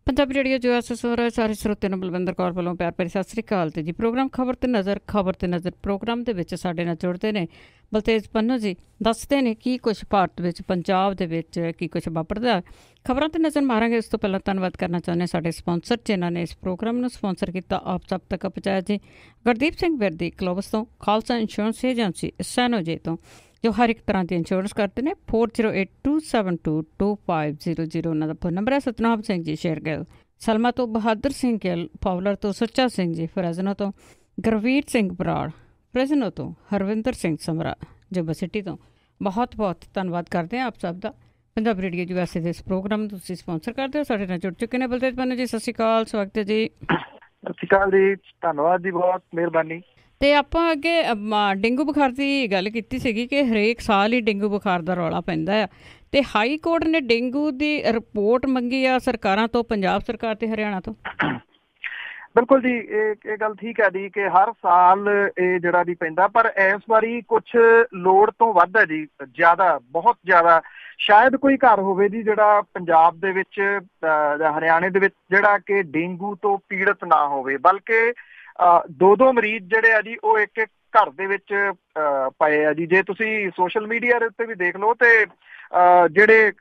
Punjabi radio ਜੋ S ਸਾਰੇ ਸਰੋਤਿਆਂ ਨੂੰ ਬਲਵਿੰਦਰ ਕੌਰ ਵੱਲੋਂ ਪਿਆਰ ਭਰੀ ਸਤਿ ਸ੍ਰੀ ਅਕਾਲ ਤੇ ਜੀ। ਪ੍ਰੋਗਰਾਮ ਖਬਰ ਤੇ ਨਜ਼ਰ ਪ੍ਰੋਗਰਾਮ ਦੇ ਵਿੱਚ ਸਾਡੇ ਨਾਲ ਜੁੜਦੇ ਨੇ ਬਲਤੇਜ ਪੰਨੂ ਜੀ। ਦੱਸਦੇ ਨੇ ਕੀ ਕੁਛ ਭਾਰਤ ਵਿੱਚ, ਪੰਜਾਬ ਦੇ ਵਿੱਚ ਕੀ ਕੁਛ ਵਾਪਰਦਾ। ਖਬਰਾਂ ਤੇ ਨਜ਼ਰ ਮਾਰਾਂਗੇ। ਇਸ ਤੋਂ ਪਹਿਲਾਂ ਧੰਨਵਾਦ ਕਰਨਾ ਚਾਹੁੰਦੇ ਸਾਡੇ ਸਪਾਂਸਰ ਜਿਨ੍ਹਾਂ ਨੇ ਇਸ ਪ੍ਰੋਗਰਾਮ ਨੂੰ ਸਪਾਂਸਰ ਕੀਤਾ, ਆਪ ਸਭ ਤੱਕ ਪਹੁੰਚਾਇਆ ਜੀ। ਗੁਰਦੀਪ ਸਿੰਘ ਵਿਰਦੀ ਕਲੋਵਸ ਤੋਂ, ਖਾਲਸਾ ਇੰਸ਼ੋਰੈਂਸ ਏਜੰਸੀ ਸੈਨੋਜੇ ਤੋਂ, ਜੋ ਹਰ ਇੱਕ ਤਰ੍ਹਾਂ ਦੀ ਇੰਸ਼ੋਰੈਂਸ ਕਰਦੇ ਨੇ। 4082722500 ਉਹਨਾਂ ਦਾ ਫੋਨ ਨੰਬਰ ਹੈ। ਸਤਨਾਮ ਸਿੰਘ ਜੀ ਸ਼ੇਰਗਿੱਲ, ਸਲਮਾ ਤੋਂ ਬਹਾਦਰ ਸਿੰਘ ਗਿੱਲ, ਪਾਵਲਰ ਤੋਂ ਸੁੱਚਾ ਸਿੰਘ ਜੀ, ਫਰੈਜ਼ਨੋ ਤੋਂ ਗੁਰਵੀਰ ਸਿੰਘ ਬਰਾੜ, ਫਰੈਜ਼ਨੋ ਤੋਂ ਹਰਵਿੰਦਰ ਸਿੰਘ ਸਮਰਾ, ਜੋ ਬਸਿਟੀ ਤੋਂ। ਬਹੁਤ ਬਹੁਤ ਧੰਨਵਾਦ ਕਰਦੇ ਹਾਂ ਆਪ ਸਭ ਦਾ। ਪੰਜਾਬੀ ਰੇਡੀਓ ਜੀ ਵੈਸੇ ਦੇ ਇਸ ਪ੍ਰੋਗਰਾਮ ਨੂੰ ਤੁਸੀਂ ਸਪਾਂਸਰ ਕਰਦੇ ਹੋ। ਸਾਡੇ ਨਾਲ ਜੁੜ ਚੁੱਕੇ ਨੇ ਬਲਤੇਜ ਪੰਨੂ ਜੀ। ਸਤਿ ਸ਼੍ਰੀ ਅਕਾਲ, ਸਵਾਗਤ ਹੈ ਜੀ। ਸਤਿ ਸ਼੍ਰੀ ਅਕਾਲ ਜੀ, ਧੰਨਵਾਦ ਜੀ, ਬਹੁਤ ਮਿਹਰਬਾਨੀ। ਅਤੇ ਆਪਾਂ ਅੱਗੇ ਡੇਂਗੂ ਬੁਖਾਰ ਦੀ ਗੱਲ ਕੀਤੀ ਸੀਗੀ ਕਿ ਹਰੇਕ ਸਾਲ ਹੀ ਡੇਂਗੂ ਬੁਖਾਰ ਦਾ ਰੌਲਾ ਪੈਂਦਾ ਆ, ਅਤੇ ਹਾਈ ਕੋਰਟ ਨੇ ਡੇਂਗੂ ਦੀ ਰਿਪੋਰਟ ਮੰਗੀ ਆ ਸਰਕਾਰਾਂ ਤੋਂ, ਪੰਜਾਬ ਸਰਕਾਰ ਅਤੇ ਹਰਿਆਣਾ ਤੋਂ। ਬਿਲਕੁਲ ਜੀ, ਇਹ ਗੱਲ ਠੀਕ ਹੈ ਜੀ ਕਿ ਹਰ ਸਾਲ ਇਹ ਜਿਹੜਾ ਦੀ ਪੈਂਦਾ, ਪਰ ਇਸ ਵਾਰੀ ਕੁਛ ਲੋੜ ਤੋਂ ਵੱਧ ਹੈ ਜੀ, ਜ਼ਿਆਦਾ, ਬਹੁਤ ਜ਼ਿਆਦਾ। ਸ਼ਾਇਦ ਕੋਈ ਘਰ ਹੋਵੇ ਜੀ ਜਿਹੜਾ ਪੰਜਾਬ ਦੇ ਵਿੱਚ ਜਾਂ ਹਰਿਆਣੇ ਦੇ ਵਿੱਚ ਜਿਹੜਾ ਕਿ ਡੇਂਗੂ ਤੋਂ ਪੀੜਤ ਨਾ ਹੋਵੇ, ਬਲਕਿ ਦੋ ਮਰੀਜ਼ ਜਿਹੜੇ ਆ ਜੀ ਉਹ ਇੱਕ ਘਰ ਦੇ ਵਿੱਚ ਪਏ ਆ ਜੀ। ਜੇ ਤੁਸੀਂ ਸੋਸ਼ਲ ਮੀਡੀਆ ਦੇ ਉੱਤੇ ਵੀ ਦੇਖ ਲਓ ਤੇ ਜਿਹੜੇ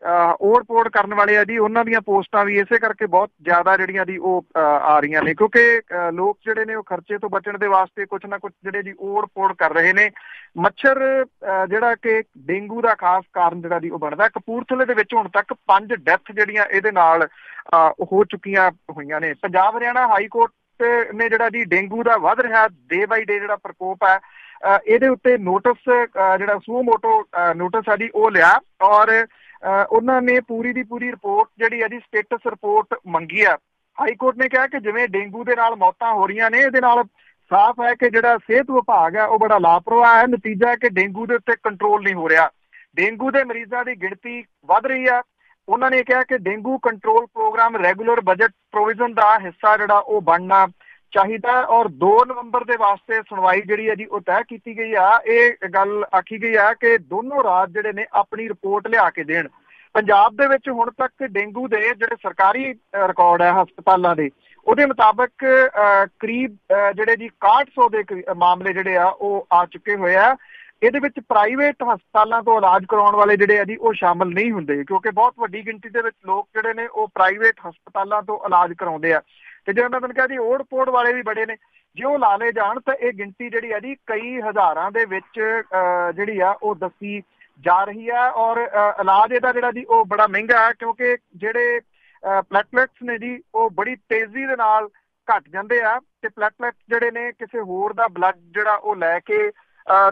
ਓੜ ਪੋੜ ਕਰਨ ਵਾਲੇ ਆ ਜੀ, ਉਹਨਾਂ ਦੀਆਂ ਪੋਸਟਾਂ ਵੀ ਇਸੇ ਕਰਕੇ ਬਹੁਤ ਜ਼ਿਆਦਾ ਜਿਹੜੀਆਂ ਦੀ ਉਹ ਆ ਰਹੀਆਂ ਨੇ, ਕਿਉਂਕਿ ਲੋਕ ਜਿਹੜੇ ਨੇ ਉਹ ਖਰਚੇ ਤੋਂ ਬਚਣ ਦੇ ਵਾਸਤੇ ਕੁਛ ਨਾ ਕੁਛ ਜਿਹੜੇ ਜੀ ਓੜ ਪੋੜ ਕਰ ਰਹੇ ਨੇ। ਮੱਛਰ ਜਿਹੜਾ ਕਿ ਡੇਂਗੂ ਦਾ ਖਾਸ ਕਾਰਨ ਜਿਹੜਾ ਦੀ ਉਹ ਬਣਦਾ। ਕਪੂਰਥਲੇ ਦੇ ਵਿੱਚ ਹੁਣ ਤੱਕ 5 ਡੈਥ ਜਿਹੜੀਆਂ ਇਹਦੇ ਨਾਲ ਹੋ ਚੁੱਕੀਆਂ ਹੋਈਆਂ ਨੇ। ਪੰਜਾਬ ਹਰਿਆਣਾ ਹਾਈ ਕੋਰਟ ਨੇ ਜਿਹੜਾ ਜੀ ਡੇਂਗੂ ਦਾ ਵੱਧ ਰਿਹਾ ਡੇ ਬਾਈ ਡੇ ਜਿਹੜਾ ਪ੍ਰਕੋਪ ਹੈ, ਇਹਦੇ ਉੱਤੇ ਨੋਟਿਸ ਜਿਹੜਾ ਸੂ ਮੋਟੋ ਨੋਟਿਸ ਆ ਜੀ ਉਹ ਲਿਆ, ਔਰ ਉਹਨਾਂ ਨੇ ਪੂਰੀ ਦੀ ਪੂਰੀ ਰਿਪੋਰਟ ਜਿਹੜੀ ਆ ਜੀ ਸਟੇਟਸ ਰਿਪੋਰਟ ਮੰਗੀ ਆ। ਹਾਈ ਕੋਰਟ ਨੇ ਕਿਹਾ ਕਿ ਜਿਵੇਂ ਡੇਂਗੂ ਦੇ ਨਾਲ ਮੌਤਾਂ ਹੋ ਰਹੀਆਂ ਨੇ, ਇਹਦੇ ਨਾਲ ਸਾਫ਼ ਹੈ ਕਿ ਜਿਹੜਾ ਸਿਹਤ ਵਿਭਾਗ ਹੈ ਉਹ ਬੜਾ ਲਾਪਰਵਾਹ ਹੈ। ਨਤੀਜਾ ਹੈ ਕਿ ਡੇਂਗੂ ਦੇ ਉੱਤੇ ਕੰਟਰੋਲ ਨਹੀਂ ਹੋ ਰਿਹਾ, ਡੇਂਗੂ ਦੇ ਮਰੀਜ਼ਾਂ ਦੀ ਗਿਣਤੀ ਵੱਧ ਰਹੀ ਆ। ਉਹਨਾਂ ਨੇ ਕਿਹਾ ਕਿ dengue control programme regular budget provision ਦਾ ਹਿੱਸਾ ਜਿਹੜਾ ਉਹ ਬਣਨਾ ਚਾਹੀਦਾ, ਔਰ 2 ਨਵੰਬਰ ਦੇ ਵਾਸਤੇ ਸੁਣਵਾਈ ਜਿਹੜੀ ਹੈ ਜੀ ਉਹ ਤੈਅ ਕੀਤੀ ਗਈ ਆ। ਇਹ ਗੱਲ ਆਖੀ ਗਈ ਆ ਕਿ ਦੋਨੋਂ ਰਾਜ ਜਿਹੜੇ ਨੇ ਆਪਣੀ ਰਿਪੋਰਟ ਲਿਆ ਕੇ ਦੇਣ। ਪੰਜਾਬ ਦੇ ਵਿੱਚ ਹੁਣ ਤੱਕ ਡੇਂਗੂ ਦੇ ਜਿਹੜੇ ਸਰਕਾਰੀ ਰਿਕਾਰਡ ਹੈ ਹਸਪਤਾਲਾਂ ਦੇ, ਉਹਦੇ ਮੁਤਾਬਕ ਕਰੀਬ ਜਿਹੜੇ ਜੀ 6100 ਦੇ ਮਾਮਲੇ ਜਿਹੜੇ ਆ ਉਹ ਆ ਚੁੱਕੇ ਹੋਏ ਆ। ਇਹਦੇ ਵਿੱਚ ਪ੍ਰਾਈਵੇਟ ਹਸਪਤਾਲਾਂ ਤੋਂ ਇਲਾਜ ਕਰਾਉਣ ਵਾਲੇ ਜਿਹੜੇ ਆ ਜੀ ਉਹ ਸ਼ਾਮਲ ਨਹੀਂ ਹੁੰਦੇ, ਕਿਉਂਕਿ ਬਹੁਤ ਵੱਡੀ ਗਿਣਤੀ ਦੇ ਵਿੱਚ ਲੋਕ ਜਿਹੜੇ ਨੇ ਉਹ ਪ੍ਰਾਈਵੇਟ ਹਸਪਤਾਲਾਂ ਤੋਂ ਇਲਾਜ ਕਰਾਉਂਦੇ ਆ। ਤੇ ਜੇ ਉਹਨਾਂ ਨੇ ਕਿਹਾ ਜੀ ਓੜ ਪੋੜ ਵਾਲੇ ਵੀ ਬੜੇ ਨੇ, ਜੇ ਉਹ ਲਾ ਲਏ ਜਾਣ ਤਾਂ ਇਹ ਗਿਣਤੀ ਜਿਹੜੀ ਆ ਜੀ ਕਈ ਹਜ਼ਾਰਾਂ ਦੇ ਵਿੱਚ ਜਿਹੜੀ ਆ ਉਹ ਦੱਸੀ ਜਾ ਰਹੀ ਆ। ਔਰ ਇਲਾਜ ਇਹਦਾ ਜਿਹੜਾ ਜੀ ਉਹ ਬੜਾ ਮਹਿੰਗਾ ਹੈ, ਕਿਉਂਕਿ ਜਿਹੜੇ ਪਲੇਟਲੈਟਸ ਨੇ ਜੀ ਉਹ ਬੜੀ ਤੇਜ਼ੀ ਦੇ ਨਾਲ ਘਟ ਜਾਂਦੇ ਆ, ਤੇ ਪਲੇਟਲੈਟਸ ਜਿਹੜੇ ਨੇ ਕਿਸੇ ਹੋਰ ਦਾ ਬਲੱਡ ਜਿਹੜਾ ਉਹ ਲੈ ਕੇ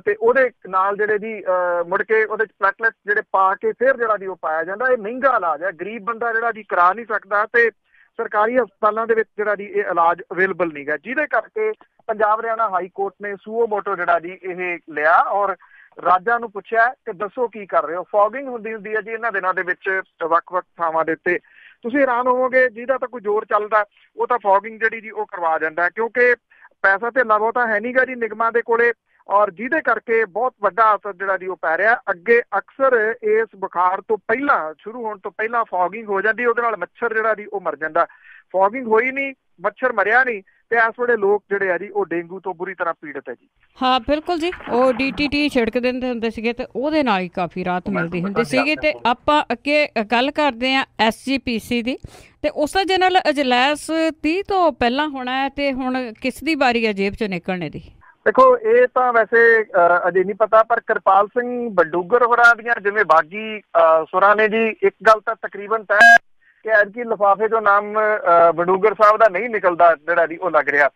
ਤੇ ਉਹਦੇ ਨਾਲ ਜਿਹੜੇ ਜੀ ਮੁੜ ਕੇ ਉਹਦੇ ਚ ਪਲੇਟਲੈਟਸ ਜਿਹੜੇ ਪਾ ਕੇ ਫਿਰ ਜਿਹੜਾ ਜੀ ਉਹ ਪਾਇਆ ਜਾਂਦਾ। ਇਹ ਮਹਿੰਗਾ ਇਲਾਜ ਹੈ, ਗਰੀਬ ਬੰਦਾ ਜਿਹੜਾ ਜੀ ਕਰਾ ਨਹੀਂ ਸਕਦਾ, ਤੇ ਸਰਕਾਰੀ ਹਸਪਤਾਲਾਂ ਦੇ ਵਿੱਚ ਜਿਹੜਾ ਜੀ ਇਹ ਇਲਾਜ ਅਵੇਲੇਬਲ ਨਹੀਂ ਗਾ, ਜਿਹਦੇ ਕਰਕੇ ਪੰਜਾਬ ਹਰਿਆਣਾ ਹਾਈ ਕੋਰਟ ਨੇ ਸੂਓ ਮੋਟੋ ਜਿਹੜਾ ਜੀ ਇਹ ਲਿਆ, ਔਰ ਰਾਜਾਂ ਨੂੰ ਪੁੱਛਿਆ ਕਿ ਦੱਸੋ ਕੀ ਕਰ ਰਹੇ ਹੋ। ਫੌਗਿੰਗ ਹੁੰਦੀ ਹੈ ਜੀ ਇਹਨਾਂ ਦਿਨਾਂ ਦੇ ਵਿੱਚ ਵੱਖ-ਵੱਖ ਥਾਵਾਂ ਦੇ ਉੱਤੇ। ਤੁਸੀਂ ਹੈਰਾਨ ਹੋਵੋਗੇ, ਜਿਹਦਾ ਤਾਂ ਕੋਈ ਜ਼ੋਰ ਚੱਲਦਾ ਉਹ ਤਾਂ ਫੌਗਿੰਗ ਜਿਹੜੀ ਜੀ ਉਹ ਕਰਵਾ ਜਾਂਦਾ, ਕਿਉਂਕਿ ਪੈਸਾ ਧੇਲਾ ਬਹੁਤਾ ਹੈ ਨੀ ਗਾ ਜੀ ਨਿਗਮਾਂ ਦੇ ਕੋਲੇ, ਔਰ ਜਿਹਦੇ ਕਰਕੇ ਬਹੁਤ ਵੱਡਾ ਅਸਰ ਜਿਹੜਾ ਜੀ ਉਹ ਪੈ ਰਿਹਾ। ਅੱਗੇ ਅਕਸਰ ਇਸ ਬੁਖਾਰ ਤੋਂ ਪਹਿਲਾਂ, ਸ਼ੁਰੂ ਹੋਣ ਤੋਂ ਪਹਿਲਾਂ ਫੌਗਿੰਗ ਹੋ ਜਾਂਦੀ, ਉਹਦੇ ਨਾਲ ਮੱਛਰ ਜਿਹੜਾ ਜੀ ਉਹ ਮਰ ਜਾਂਦਾ। ਫੌਗਿੰਗ ਹੋਈ ਨਹੀਂ, ਮੱਛਰ ਮਰਿਆ ਨਹੀਂ, ਤੇ ਇਸ ਵੇਲੇ ਲੋਕ ਜਿਹੜੇ ਆ ਜੀ ਉਹ ਡੇਂਗੂ ਤੋਂ ਬੁਰੀ ਤਰ੍ਹਾਂ ਪੀੜਤ ਹੈ ਜੀ। ਹਾਂ ਬਿਲਕੁਲ ਜੀ, ਉਹ DDT ਛਿੜਕ ਦਿੰਦੇ ਹੁੰਦੇ ਸੀਗੇ ਤੇ ਉਹਦੇ ਨਾਲ ਹੀ ਕਾਫੀ ਰਾਹਤ ਮਿਲਦੀ ਹੁੰਦੀ ਸੀਗੀ। ਤੇ ਆਪਾਂ ਅੱਗੇ ਗੱਲ ਕਰਦੇ ਹਾਂ SGPC ਦੀ, ਤੇ ਉਸਦਾ ਜਨਰਲ ਅਜਲਾਸ 30 ਤੋਂ ਪਹਿਲਾਂ ਹੋਣਾ ਹੈ, ਤੇ ਹੁਣ ਕਿਸ ਦੀ ਵਾਰੀ ਹੈ ਜੇਬ ਚੋਂ ਨਿਕਲਣੇ ਦੀ? ਦੇਖੋ, ਇਹ ਤਾਂ ਵੈਸੇ ਅਜੇ ਨਹੀਂ ਪਤਾ, ਪਰ ਕਿਰਪਾਲ ਸਿੰਘ ਬਡੂਗਰ ਹੋਰਾਂ ਦੀਆਂ ਜਿਵੇਂ ਬਾਗੀ ਸੁਰਾਂ ਨੇ ਜੀ, ਇੱਕ ਗੱਲ ਤਾਂ ਤਕਰੀਬਨ ਤੈਅ ਕਿ ਐਤਕੀ ਲਿਫਾਫੇ ਚੋਂ ਨਾਮ ਬਡੂਗਰ ਸਾਹਿਬ ਦਾ ਨਹੀਂ ਨਿਕਲਦਾ ਜਿਹੜਾ ਜੀ ਉਹ ਲੱਗ ਰਿਹਾ।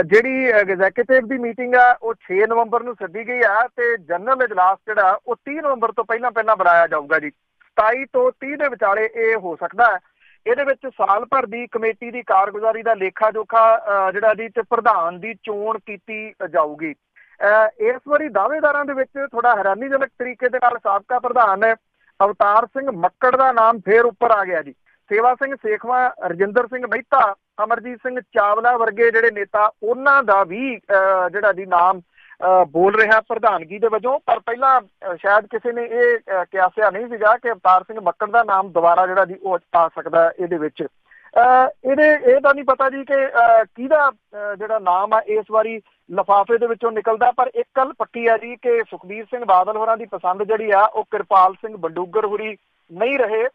ਜਿਹੜੀ ਐਗਜ਼ੈਕਟਿਵ ਦੀ ਮੀਟਿੰਗ ਆ ਉਹ 6 ਨਵੰਬਰ ਨੂੰ ਸੱਦੀ ਗਈ ਆ, ਤੇ ਜਨਰਲ ਇਜਲਾਸ ਜਿਹੜਾ ਉਹ 30 ਨਵੰਬਰ ਤੋਂ ਪਹਿਲਾਂ ਬੁਲਾਇਆ ਜਾਊਗਾ ਜੀ। 27 ਤੋਂ 30 ਦੇ ਵਿਚਾਲੇ ਇਹ ਹੋ ਸਕਦਾ ਹੈ। ਇਹਦੇ ਵਿੱਚ ਸਾਲ ਭਰ ਦੀ ਕਮੇਟੀ ਦੀ ਕਾਰਗੁਜ਼ਾਰੀ ਦਾ ਲੇਖਾ ਜੋਖਾ ਜਿਹੜਾ ਜੀ ਤੇ ਪ੍ਰਧਾਨ ਦੀ ਚੋਣ ਕੀਤੀ ਜਾਊਗੀ। ਇਸ ਵਾਰੀ ਦਾਅਵੇਦਾਰਾਂ ਦੇ ਵਿੱਚ ਥੋੜਾ ਹੈਰਾਨੀਜਨਕ ਤਰੀਕੇ ਦੇ ਨਾਲ ਸਾਬਕਾ ਪ੍ਰਧਾਨ ਅਵਤਾਰ ਸਿੰਘ ਮੱਕੜ ਦਾ ਨਾਮ ਫੇਰ ਉੱਪਰ ਆ ਗਿਆ ਜੀ। ਸੇਵਾ ਸਿੰਘ ਸੇਖਵਾਂ, ਰਜਿੰਦਰ ਸਿੰਘ ਮਹਿਤਾ, ਅਮਰਜੀਤ ਸਿੰਘ ਚਾਵਲਾ ਵਰਗੇ ਜਿਹੜੇ ਨੇਤਾ, ਉਹਨਾਂ ਦਾ ਵੀ ਜਿਹੜਾ ਜੀ ਨਾਮ ਬੋਲ ਰਿਹਾ ਪ੍ਰਧਾਨਗੀ ਦੇ ਵਜੋਂ। ਪਰ ਪਹਿਲਾਂ ਸ਼ਾਇਦ ਕਿਸੇ ਨੇ ਇਹ ਕਿਆਸਿਆ ਨਹੀਂ ਸੀਗਾ ਕਿ ਅਵਤਾਰ ਸਿੰਘ ਮੱਕੜ ਦਾ ਨਾਮ ਦੁਬਾਰਾ ਜਿਹੜਾ ਜੀ ਉਹ ਆ ਸਕਦਾ ਇਹਦੇ ਵਿੱਚ। ਇਹ ਤਾਂ ਨਹੀਂ ਪਤਾ ਜੀ ਕਿ ਕਿਹਦਾ ਜਿਹੜਾ ਨਾਮ ਆ ਇਸ ਵਾਰੀ ਲਿਫਾਫੇ ਦੇ ਵਿੱਚੋਂ ਨਿਕਲਦਾ, ਪਰ ਇੱਕ ਗੱਲ ਪੱਕੀ ਆ ਜੀ ਕਿ ਸੁਖਬੀਰ ਸਿੰਘ ਬਾਦਲ ਹੋਰਾਂ ਦੀ ਪਸੰਦ ਜਿਹੜੀ ਆ ਉਹ ਕਿਰਪਾਲ ਸਿੰਘ ਬਡੂੰਗਰ ਹੋਰੀ ਨਹੀਂ ਰਹੇ।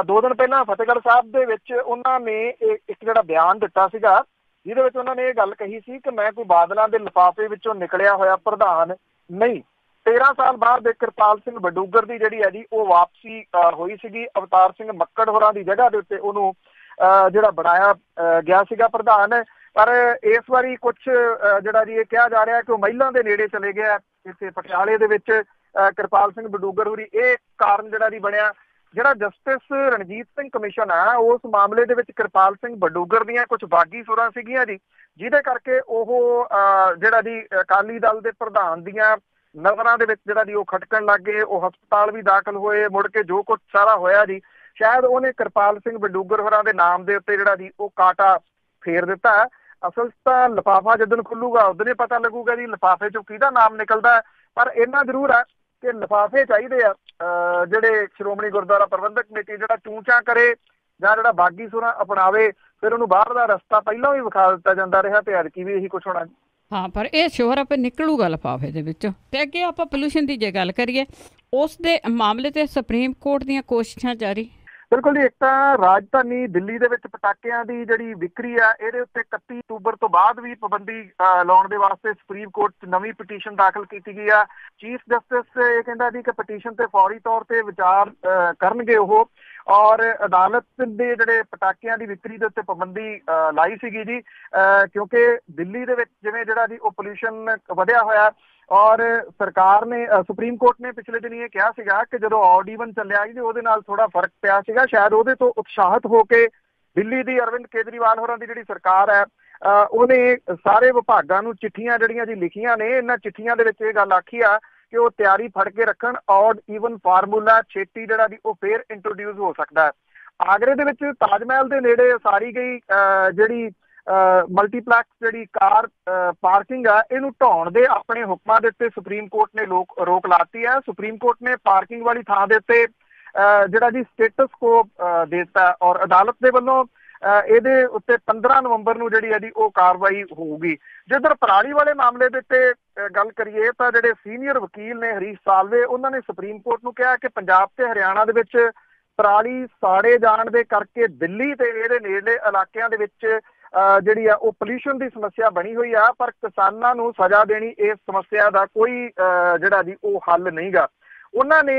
2 ਦਿਨ ਪਹਿਲਾਂ ਫਤਿਹਗੜ੍ਹ ਸਾਹਿਬ ਦੇ ਵਿੱਚ ਉਹਨਾਂ ਨੇ ਇੱਕ ਜਿਹੜਾ ਬਿਆਨ ਦਿੱਤਾ ਸੀਗਾ, ਜਿਹਦੇ ਵਿੱਚ ਉਹਨਾਂ ਨੇ ਇਹ ਗੱਲ ਕਹੀ ਸੀ ਕਿ ਮੈਂ ਕੋਈ ਬਾਦਲਾਂ ਦੇ ਲਿਫਾਫੇ ਵਿੱਚੋਂ ਨਿਕਲਿਆ ਹੋਇਆ ਪ੍ਰਧਾਨ ਨਹੀਂ। 13 ਸਾਲ ਬਾਅਦ ਕਿਰਪਾਲ ਸਿੰਘ ਬਡੂੰਗਰ ਦੀ ਜਿਹੜੀ ਹੈ ਜੀ ਉਹ ਵਾਪਸੀ ਹੋਈ ਸੀਗੀ। ਅਵਤਾਰ ਸਿੰਘ ਮੱਕੜ ਹੋਰਾਂ ਦੀ ਜਗ੍ਹਾ ਦੇ ਉੱਤੇ ਉਹਨੂੰ ਜਿਹੜਾ ਬਣਾਇਆ ਗਿਆ ਸੀਗਾ ਪ੍ਰਧਾਨ। ਪਰ ਇਸ ਵਾਰੀ ਕੁਝ ਜਿਹੜਾ ਜੀ ਇਹ ਕਿਹਾ ਜਾ ਰਿਹਾ ਕਿ ਉਹ ਮਹਿਲਾਂ ਦੇ ਨੇੜੇ ਚਲੇ ਗਿਆ ਇੱਥੇ ਪਟਿਆਲੇ ਦੇ ਵਿੱਚ ਕਿਰਪਾਲ ਸਿੰਘ ਬਡੂੰਗਰ ਹੋਰੀ। ਇਹ ਕਾਰਨ ਜਿਹੜਾ ਜੀ ਬਣਿਆ, ਜਿਹੜਾ ਜਸਟਿਸ ਰਣਜੀਤ ਸਿੰਘ ਕਮਿਸ਼ਨ ਆ ਉਸ ਮਾਮਲੇ ਦੇ ਵਿੱਚ ਕਿਰਪਾਲ ਸਿੰਘ ਬਡੂੰਗਰ ਦੀਆਂ ਕੁਝ ਬਾਗੀ ਸੁਰਾਂ ਸੀਗੀਆਂ ਜੀ, ਜਿਹਦੇ ਕਰਕੇ ਉਹ ਜਿਹੜਾ ਜੀ ਅਕਾਲੀ ਦਲ ਦੇ ਪ੍ਰਧਾਨ ਦੀਆਂ ਨਜ਼ਰਾਂ ਦੇ ਵਿੱਚ ਜਿਹੜਾ ਜੀ ਉਹ ਖਟਕਣ ਲੱਗ ਗਏ। ਉਹ ਹਸਪਤਾਲ ਵੀ ਦਾਖਲ ਹੋਏ। ਮੁੜ ਕੇ ਜੋ ਕੁਝ ਸਾਰਾ ਹੋਇਆ ਜੀ, ਸ਼ਾਇਦ ਉਹਨੇ ਕਿਰਪਾਲ ਸਿੰਘ ਬਡੂੰਗਰ ਹੋਰਾਂ ਦੇ ਨਾਮ ਦੇ ਉੱਤੇ ਜਿਹੜਾ ਜੀ ਉਹ ਕਾਂਟਾ ਫੇਰ ਦਿੱਤਾ। ਅਸਲ ਤਾਂ ਲਿਫਾਫਾ ਜਦੋਂ ਖੁੱਲੂਗਾ ਉਦੋਂ ਹੀ ਪਤਾ ਲੱਗੂਗਾ ਜੀ ਲਿਫਾਫੇ ਚੋਂ ਕਿਹਦਾ ਨਾਮ ਨਿਕਲਦਾ। ਪਰ ਇੰਨਾ ਜ਼ਰੂਰ ਹੈ ਕਿ ਲਿਫਾਫੇ ਚਾਹੀਦੇ ਆ ਜਿਹੜੇ ਸ਼੍ਰੋਮਣੀ ਗੁਰਦੁਆਰਾ ਪ੍ਰਬੰਧਕ ਕਮੇਟੀ ਜਿਹੜਾ ਚੂੰਚਾਂ ਕਰੇ ਜਾਂ ਜਿਹੜਾ ਬਾਗੀ ਸੁਰਾਂ ਅਪਣਾਵੇ, ਫਿਰ ਉਹਨੂੰ ਬਾਹਰ ਦਾ ਰਸਤਾ ਪਹਿਲਾਂ ਵੀ ਵਿਖਾ ਦਿੱਤਾ ਜਾਂਦਾ ਰਿਹਾ ਤੇ ਐਤਕੀ ਵੀ ਇਹੀ ਕੁਛ ਹੋਣਾ। ਹਾਂ, ਪਰ ਇਹ ਸ਼ੋਰ ਆਪੇ ਨਿਕਲੂਗਾ ਲਿਫਾਫੇ ਦੇ ਵਿੱਚੋਂ। ਤੇ ਅੱਗੇ ਆਪਾਂ ਪੋਲੂਸ਼ਨ ਦੀ ਜੇ ਗੱਲ ਕਰੀਏ, ਉਸ ਦੇ ਮਾਮਲੇ ਤੇ ਸੁਪਰੀਮ ਕੋਰਟ ਦੀਆਂ ਕੋਸ਼ਿਸ਼ਾਂ ਜਾਰੀ। ਬਿਲਕੁਲ ਜੀ, ਇੱਕ ਤਾਂ ਰਾਜਧਾਨੀ ਦਿੱਲੀ ਦੇ ਵਿੱਚ ਪਟਾਕਿਆਂ ਦੀ ਜਿਹੜੀ ਵਿਕਰੀ ਆ ਇਹਦੇ ਉੱਤੇ 31 ਅਕਤੂਬਰ ਤੋਂ ਬਾਅਦ ਵੀ ਪਾਬੰਦੀ ਲਾਉਣ ਦੇ ਵਾਸਤੇ ਸੁਪਰੀਮ ਕੋਰਟ 'ਚ ਨਵੀਂ ਪਟੀਸ਼ਨ ਦਾਖਲ ਕੀਤੀ ਗਈ ਆ। ਚੀਫ ਜਸਟਿਸ ਇਹ ਕਹਿੰਦਾ ਜੀ ਕਿ ਪਟੀਸ਼ਨ ਤੇ ਫੌਰੀ ਤੌਰ ਤੇ ਵਿਚਾਰ ਕਰਨਗੇ ਉਹ, ਔਰ ਅਦਾਲਤ ਦੇ ਜਿਹੜੇ ਪਟਾਕਿਆਂ ਦੀ ਵਿਕਰੀ ਦੇ ਉੱਤੇ ਪਾਬੰਦੀ ਲਾਈ ਸੀਗੀ ਜੀ, ਕਿਉਂਕਿ ਦਿੱਲੀ ਦੇ ਵਿੱਚ ਜਿਵੇਂ ਜਿਹੜਾ ਜੀ ਉਹ ਪੋਲਿਊਸ਼ਨ ਵਧਿਆ ਹੋਇਆ। ਔਰ ਸਰਕਾਰ ਨੇ ਸੁਪਰੀਮ ਕੋਰਟ ਨੇ ਪਿਛਲੇ ਦਿਨ ਇਹ ਕਿਹਾ ਸੀਗਾ ਕਿ ਜਦੋਂ ਆਡ ਈਵਨ ਚੱਲਿਆ ਜੀ ਉਹਦੇ ਨਾਲ ਥੋੜਾ ਫਰਕ ਪਿਆ ਸੀਗਾ। ਸ਼ਾਇਦ ਉਹਦੇ ਤੋਂ ਉਤਸ਼ਾਹਿਤ ਹੋ ਕੇ ਦਿੱਲੀ ਦੀ ਅਰਵਿੰਦ ਕੇਜਰੀਵਾਲ ਹੋਰਾਂ ਦੀ ਜਿਹੜੀ ਸਰਕਾਰ ਹੈ ਉਹਨੇ ਸਾਰੇ ਵਿਭਾਗਾਂ ਨੂੰ ਚਿੱਠੀਆਂ ਜਿਹੜੀਆਂ ਜੀ ਲਿਖੀਆਂ ਨੇ। ਇਹਨਾਂ ਚਿੱਠੀਆਂ ਦੇ ਵਿੱਚ ਇਹ ਗੱਲ ਆਖੀ ਆ ਕਿ ਉਹ ਤਿਆਰੀ ਫੜ ਕੇ ਰੱਖਣ, ਆਡ ਈਵਨ ਫਾਰਮੂਲਾ ਛੇਤੀ ਜਿਹੜਾ ਜੀ ਉਹ ਫੇਰ ਇੰਟਰੋਡਿਊਸ ਹੋ ਸਕਦਾ ਹੈ। ਆਗਰੇ ਦੇ ਵਿੱਚ ਤਾਜ ਮਹਿਲ ਦੇ ਨੇੜੇ ਉਸਾਰੀ ਗਈ ਜਿਹੜੀ ਮਲਟੀਪਲੈਕਸ ਜਿਹੜੀ ਕਾਰ ਪਾਰਕਿੰਗ ਆ ਇਹਨੂੰ ਢਾਉਣ ਦੇ ਆਪਣੇ ਹੁਕਮਾਂ ਦੇ ਉੱਤੇ ਸੁਪਰੀਮ ਕੋਰਟ ਨੇ ਰੋਕ ਲਾਤੀ ਹੈ। ਸੁਪਰੀਮ ਕੋਰਟ ਨੇ ਪਾਰਕਿੰਗ ਵਾਲੀ ਥਾਂ ਦੇ ਉੱਤੇ ਜਿਹੜਾ ਜੀ ਸਟੇਟਸ ਕੋ ਦੇ ਦਿੱਤਾ ਔਰ ਅਦਾਲਤ ਦੇ ਵੱਲੋਂ ਇਹਦੇ ਉੱਤੇ 15 ਨਵੰਬਰ ਨੂੰ ਜਿਹੜੀ ਹੈ ਜੀ ਉਹ ਕਾਰਵਾਈ ਹੋਊਗੀ। ਜਿੱਧਰ ਪਰਾਲੀ ਵਾਲੇ ਮਾਮਲੇ ਦੇ ਉੱਤੇ ਗੱਲ ਕਰੀਏ ਤਾਂ ਜਿਹੜੇ ਸੀਨੀਅਰ ਵਕੀਲ ਨੇ ਹਰੀਸ਼ ਸਾਲਵੇ, ਉਹਨਾਂ ਨੇ ਸੁਪਰੀਮ ਕੋਰਟ ਨੂੰ ਕਿਹਾ ਕਿ ਪੰਜਾਬ ਤੇ ਹਰਿਆਣਾ ਦੇ ਵਿੱਚ ਪਰਾਲੀ ਸਾੜੇ ਜਾਣ ਦੇ ਕਰਕੇ ਦਿੱਲੀ ਤੇ ਇਹਦੇ ਨੇੜਲੇ ਇਲਾਕਿਆਂ ਦੇ ਵਿੱਚ ਜਿਹੜੀ ਆ ਉਹ ਪੋਲਿਊਸ਼ਨ ਦੀ ਸਮੱਸਿਆ ਬਣੀ ਹੋਈ ਆ, ਪਰ ਕਿਸਾਨਾਂ ਨੂੰ ਸਜ਼ਾ ਦੇਣੀ ਇਸ ਸਮੱਸਿਆ ਦਾ ਕੋਈ ਜਿਹੜਾ ਜੀ ਉਹ ਹੱਲ ਨਹੀਂਗਾ। ਉਹਨਾਂ ਨੇ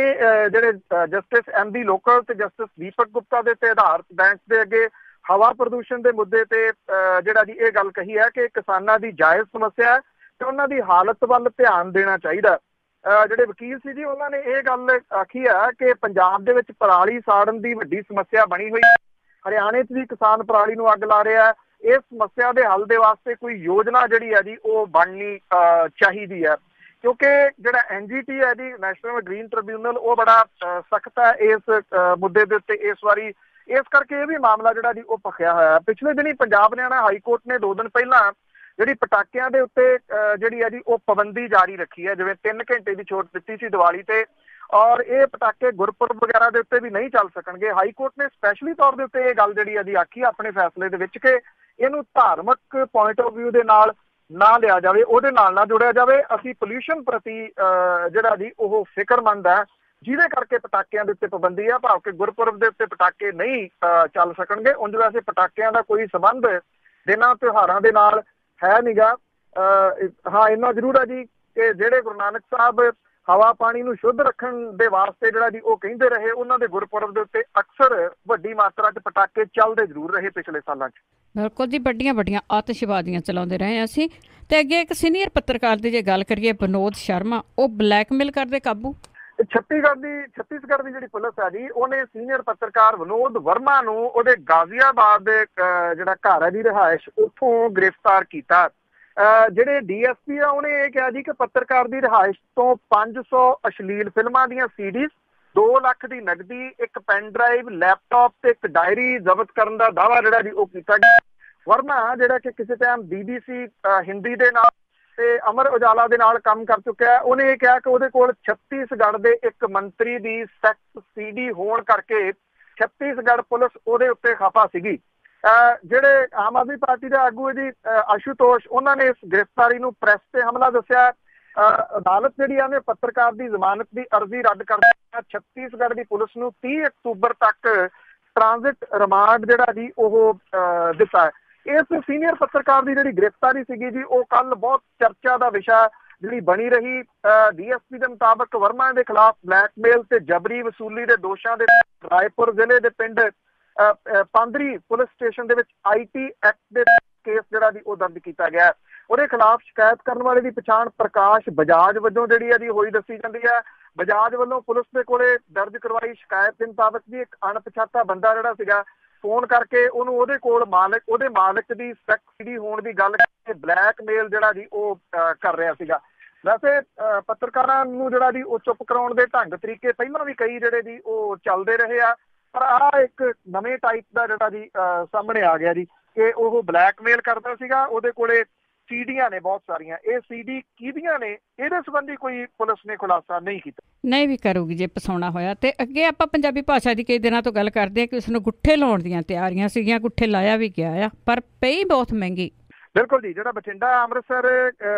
ਜਿਹੜੇ ਜਸਟਿਸ MB ਲੋਕਲ ਤੇ ਜਸਟਿਸ ਦੀਪਕ ਗੁਪਤਾ ਦੇ ਤੇ ਆਧਾਰਿਤ ਬੈਂਚ ਦੇ ਅੱਗੇ ਹਵਾ ਪ੍ਰਦੂਸ਼ਣ ਦੇ ਮੁੱਦੇ ਤੇ ਜਿਹੜਾ ਜੀ ਇਹ ਗੱਲ ਕਹੀ ਹੈ ਕਿ ਕਿਸਾਨਾਂ ਦੀ ਜਾਇਜ਼ ਸਮੱਸਿਆ ਹੈ ਤੇ ਉਹਨਾਂ ਦੀ ਹਾਲਤ ਵੱਲ ਧਿਆਨ ਦੇਣਾ ਚਾਹੀਦਾ। ਜਿਹੜੇ ਵਕੀਲ ਸੀ ਜੀ ਉਹਨਾਂ ਨੇ ਇਹ ਗੱਲ ਆਖੀ ਹੈ ਕਿ ਪੰਜਾਬ ਦੇ ਵਿੱਚ ਪਰਾਲੀ ਸਾੜਨ ਦੀ ਵੱਡੀ ਸਮੱਸਿਆ ਬਣੀ ਹੋਈ ਹੈ। ਹਰਿਆਣੇ 'ਚ ਵੀ ਕਿਸਾਨ ਪਰਾਲੀ ਨੂੰ ਅੱਗ ਲਾ ਰਿਹਾ ਹੈ। ਇਸ ਸਮੱਸਿਆ ਦੇ ਹੱਲ ਦੇ ਵਾਸਤੇ ਕੋਈ ਯੋਜਨਾ ਜਿਹੜੀ ਹੈ ਜੀ ਉਹ ਬਣਨੀ ਚਾਹੀਦੀ ਹੈ, ਕਿਉਂਕਿ ਜਿਹੜਾ NGT ਹੈ ਜੀ ਨੈਸ਼ਨਲ ਗ੍ਰੀਨ ਟ੍ਰਿਬਿਊਨਲ ਉਹ ਬੜਾ ਸਖਤ ਹੈ ਇਸ ਮੁੱਦੇ ਦੇ ਉੱਤੇ ਇਸ ਵਾਰੀ। ਇਸ ਕਰਕੇ ਇਹ ਵੀ ਮਾਮਲਾ ਜਿਹੜਾ ਜੀ ਉਹ ਭਖਿਆ ਹੋਇਆ। ਪਿਛਲੇ ਦਿਨੀ ਪੰਜਾਬ ਹਰਿਆਣਾ ਹਾਈ ਕੋਰਟ ਨੇ 2 ਦਿਨ ਪਹਿਲਾਂ ਜਿਹੜੀ ਪਟਾਕਿਆਂ ਦੇ ਉੱਤੇ ਜਿਹੜੀ ਹੈ ਜੀ ਉਹ ਪਾਬੰਦੀ ਜਾਰੀ ਰੱਖੀ ਹੈ, ਜਿਵੇਂ 3 ਘੰਟੇ ਦੀ ਛੋਟ ਦਿੱਤੀ ਸੀ ਦੀਵਾਲੀ ਤੇ, ਔਰ ਇਹ ਪਟਾਕੇ ਗੁਰਪੁਰਬ ਵਗੈਰਾ ਦੇ ਉੱਤੇ ਵੀ ਨਹੀਂ ਚੱਲ ਸਕਣਗੇ। ਹਾਈ ਕੋਰਟ ਨੇ ਸਪੈਸ਼ਲੀ ਤੌਰ ਦੇ ਉੱਤੇ ਇਹ ਗੱਲ ਜਿਹੜੀ ਹੈ ਜੀ ਆਖੀ ਆਪਣੇ ਫੈਸਲੇ ਦੇ ਵਿੱਚ ਕਿ ਇਹਨੂੰ ਧਾਰਮਿਕ ਪੁਆਇੰਟ ਆਫ ਵਿਊ ਦੇ ਨਾਲ ਨਾ ਲਿਆ ਜਾਵੇ, ਉਹਦੇ ਨਾਲ ਨਾ ਜੋੜਿਆ ਜਾਵੇ। ਅਸੀਂ ਪੋਲਿਊਸ਼ਨ ਪ੍ਰਤੀ ਜਿਹੜਾ ਜੀ ਉਹ ਫਿਕਰਮੰਦ ਹੈ, ਜਿਹਦੇ ਕਰਕੇ ਪਟਾਕਿਆਂ ਦੇ ਉੱਤੇ ਪਾਬੰਦੀ ਆ, ਭਾਵ ਕਿ ਗੁਰਪੁਰਬ ਦੇ ਉੱਤੇ ਪਟਾਕੇ ਨਹੀਂ ਚੱਲ ਸਕਣਗੇ। ਉਂਝ ਵੈਸੇ ਪਟਾਕਿਆਂ ਦਾ ਕੋਈ ਸੰਬੰਧ ਦਿਨਾਂ ਤਿਉਹਾਰਾਂ ਦੇ ਨਾਲ ਹੈ ਨੀਗਾ। ਹਾਂ, ਇੰਨਾ ਜ਼ਰੂਰ ਹੈ ਜੀ ਕਿ ਜਿਹੜੇ ਗੁਰੂ ਨਾਨਕ ਸਾਹਿਬ ਹਵਾ ਪਾਣੀ ਨੂੰ ਸ਼ੁੱਧ ਰੱਖਣ ਦੇ ਵਾਸਤੇ ਜਿਹੜਾ ਜੀ ਉਹ ਕਹਿੰਦੇ ਰਹੇ, ਉਹਨਾਂ ਦੇ ਗੁਰਪੁਰਬ ਦੇ ਉੱਤੇ ਅਕਸਰ ਵੱਡੀ ਮਾਤਰਾ 'ਚ ਪਟਾਕੇ ਚੱਲਦੇ ਜ਼ਰੂਰ ਰਹੇ ਪਿਛਲੇ ਸਾਲਾਂ 'ਚ। ਬਿਲਕੁਲ ਜੀ, ਵੱਡੀਆਂ ਆਤਿਸ਼ਬਾਜ਼ੀਆਂ ਚਲਾਉਂਦੇ ਰਹੇ ਅਸੀਂ। ਤੇ ਅੱਗੇ ਇੱਕ ਸੀਨੀਅਰ ਪੱਤਰਕਾਰ ਦੀ ਜੇ ਗੱਲ ਕਰੀਏ, ਵਿਨੋਦ ਸ਼ਰਮਾ, ਉਹ ਬਲੈਕਮੇਲ ਕਰਦੇ ਕਾਬੂ। ਛੱਤੀਸਗੜ੍ਹ ਦੀ ਜਿਹੜੀ ਪੁਲਿਸ ਹੈ ਜੀ ਉਹਨੇ ਸੀਨੀਅਰ ਪੱਤਰਕਾਰ ਵਿਨੋਦ ਵਰਮਾ ਨੂੰ ਉਹਦੇ ਗਾਜ਼ੀਆਬਾਦ ਦੇ ਜਿਹੜਾ ਘਰ ਹੈ ਜੀ ਰਿਹਾਇਸ਼ ਉੱਥੋਂ ਗ੍ਰਿਫਤਾਰ ਕੀਤਾ। ਜਿਹੜੇ DSP ਆ ਉਹਨੇ ਇਹ ਕਿਹਾ ਜੀ ਕਿ ਪੱਤਰਕਾਰ ਦੀ ਰਿਹਾਇਸ਼ ਤੋਂ 500 ਅਸ਼ਲੀਲ ਫਿਲਮਾਂ ਦੀਆਂ CDs, 2 ਲੱਖ ਦੀ ਨਕਦੀ, ਇੱਕ ਪੈਨ ਡਰਾਈਵ, ਲੈਪਟਾਪ ਤੇ ਇੱਕ ਡਾਇਰੀ ਜ਼ਬਤ ਕਰਨ ਦਾ ਦਾਅਵਾ ਜਿਹੜਾ ਜੀ ਉਹ ਕੀਤਾ ਗਿਆ। ਵਰਮਾ ਜਿਹੜਾ ਕਿ ਕਿਸੇ ਟਾਈਮ BBC ਹਿੰਦੀ ਦੇ ਨਾਲ ਤੇ ਅਮਰ ਉਜਾਲਾ ਦੇ ਨਾਲ ਕੰਮ ਕਰ ਚੁੱਕਿਆ, ਉਹਨੇ ਇਹ ਕਿਹਾ ਕਿ ਉਹਦੇ ਕੋਲ ਛੱਤੀਸਗੜ੍ਹ ਦੇ ਇੱਕ ਮੰਤਰੀ ਦੀ ਸੈਕਸ CD ਹੋਣ ਕਰਕੇ ਛੱਤੀਸਗੜ੍ਹ ਪੁਲਿਸ ਉਹਦੇ ਉੱਤੇ ਖਫਾ ਸੀਗੀ। ਜਿਹੜੇ ਆਮ ਆਦਮੀ ਪਾਰਟੀ ਦੇ ਆਗੂ ਹੈ ਜੀ ਆਸ਼ੂਤੋਸ਼, ਉਹਨਾਂ ਨੇ ਇਸ ਗ੍ਰਿਫਤਾਰੀ ਨੂੰ ਪ੍ਰੈਸ ਤੇ ਹਮਲਾ ਦੱਸਿਆ। ਅਦਾਲਤ ਜਿਹੜੀ ਆ ਨੇ ਪੱਤਰਕਾਰ ਦੀ ਜ਼ਮਾਨਤ ਦੀ ਅਰਜ਼ੀ ਰੱਦ ਕਰ ਦਿੱਤੀ। ਛੱਤੀਸਗੜ੍ਹ ਦੀ ਪੁਲਿਸ ਨੂੰ 30 ਅਕਤੂਬਰ ਤੱਕ ਟ੍ਰਾਂਜ਼ਿਟ ਰਿਮਾਂਡ ਜਿਹੜਾ ਜੀ ਉਹ ਦਿੱਤਾ ਹੈ। ਇਸ ਸੀਨੀਅਰ ਪੱਤਰਕਾਰ ਦੀ ਜਿਹੜੀ ਗ੍ਰਿਫਤਾਰੀ ਸੀਗੀ ਜੀ ਉਹ ਕੱਲ ਬਹੁਤ ਚਰਚਾ ਦਾ ਵਿਸ਼ਾ ਜਿਹੜੀ ਬਣੀ ਰਹੀ। ਡੀਐਸਪੀ ਦੇ ਮੁਤਾਬਕ ਵਰਮਾ ਦੇ ਖਿਲਾਫ ਬਲੈਕਮੇਲ ਤੇ ਜਬਰੀ ਵਸੂਲੀ ਦੇ ਦੋਸ਼ਾਂ ਦੇ ਰਾਏਪੁਰ ਜ਼ਿਲ੍ਹੇ ਦੇ ਪਿੰਡ ਪਾਂਦਰੀ ਪੁਲਿਸ ਸਟੇਸ਼ਨ ਦੇ ਵਿੱਚ IT ਐਕਟ ਦੇ ਕੇਸ ਜਿਹੜਾ ਜੀ ਉਹ ਦਰਜ ਕੀਤਾ ਗਿਆ। ਉਹਦੇ ਖਿਲਾਫ ਸ਼ਿਕਾਇਤ ਕਰਨ ਵਾਲੇ ਦੀ ਪਛਾਣ ਪ੍ਰਕਾਸ਼ ਬਜਾਜ ਵਜੋਂ ਜਿਹੜੀ ਹੈ ਜੀ ਹੋਈ ਦੱਸੀ ਜਾਂਦੀ ਹੈ। ਬਜਾਜ ਵੱਲੋਂ ਪੁਲਿਸ ਦੇ ਕੋਲੇ ਦਰਜ ਕਰਵਾਈ ਸ਼ਿਕਾਇਤ ਦੇ ਮੁਤਾਬਕ ਜੀ ਇੱਕ ਅਣਪਛਾਤਾ ਬੰਦਾ ਜਿਹੜਾ ਸੀਗਾ ਫੋਨ ਕਰਕੇ ਉਹਨੂੰ ਉਹਦੇ ਮਾਲਕ ਦੀ ਸੈਕਸੀ ਹੋਣ ਦੀ ਗੱਲ ਕਰਕੇ ਬਲੈਕਮੇਲ ਜਿਹੜਾ ਜੀ ਉਹ ਕਰ ਰਿਹਾ ਸੀਗਾ। ਵੈਸੇ ਪੱਤਰਕਾਰਾਂ ਨੂੰ ਜਿਹੜਾ ਜੀ ਉਹ ਚੁੱਪ ਕਰਾਉਣ ਦੇ ਢੰਗ ਤਰੀਕੇ ਪਹਿਲਾਂ ਵੀ ਕਈ ਜਿਹੜੇ ਜੀ ਉਹ ਚੱਲਦੇ ਰਹੇ ਆ, ਪਰ ਆਹ ਇੱਕ ਨਵੇਂ ਟਾਈਪ ਦਾ ਜਿਹੜਾ ਜੀ ਸਾਹਮਣੇ ਆ ਗਿਆ ਜੀ ਕਿ ਉਹ ਬਲੈਕਮੇਲ ਕਰਦਾ ਸੀਗਾ। ਉਹਦੇ ਕੋਲੇ ਸੀਡੀਆਂ ਨੇ ਬਹੁਤ ਸਾਰੀਆਂ। ਇਹ CD ਕਿਹਦੀਆਂ ਨੇ ਇਹਦੇ ਸੰਬੰਧੀ ਕੋਈ ਪੁਲਿਸ ਨੇ ਖੁਲਾਸਾ ਨਹੀਂ ਕੀਤਾ। ਨਹੀਂ ਵੀ ਕਰੂਗੀ ਜੇ ਪਸਾਉਣਾ ਹੋਇਆ। ਤੇ ਅੱਗੇ ਆਪਾਂ ਪੰਜਾਬੀ ਭਾਸ਼ਾ ਦੀ ਕਈ ਦਿਨਾਂ ਤੋਂ ਗੱਲ ਕਰਦੇ ਹਾਂ ਕਿ ਉਸ ਨੂੰ ਗੁੱਠੇ ਲਾਉਣ ਦੀਆਂ ਤਿਆਰੀਆਂ ਸੀਗੀਆਂ, ਗੁੱਠੇ ਲਾਇਆ ਵੀ ਗਿਆ ਆ, ਪਰ ਪਈ ਬਹੁਤ ਮਹਿੰਗੀ। ਬਿਲਕੁਲ ਜੀ, ਜਿਹੜਾ ਬਠਿੰਡਾ ਅੰਮ੍ਰਿਤਸਰ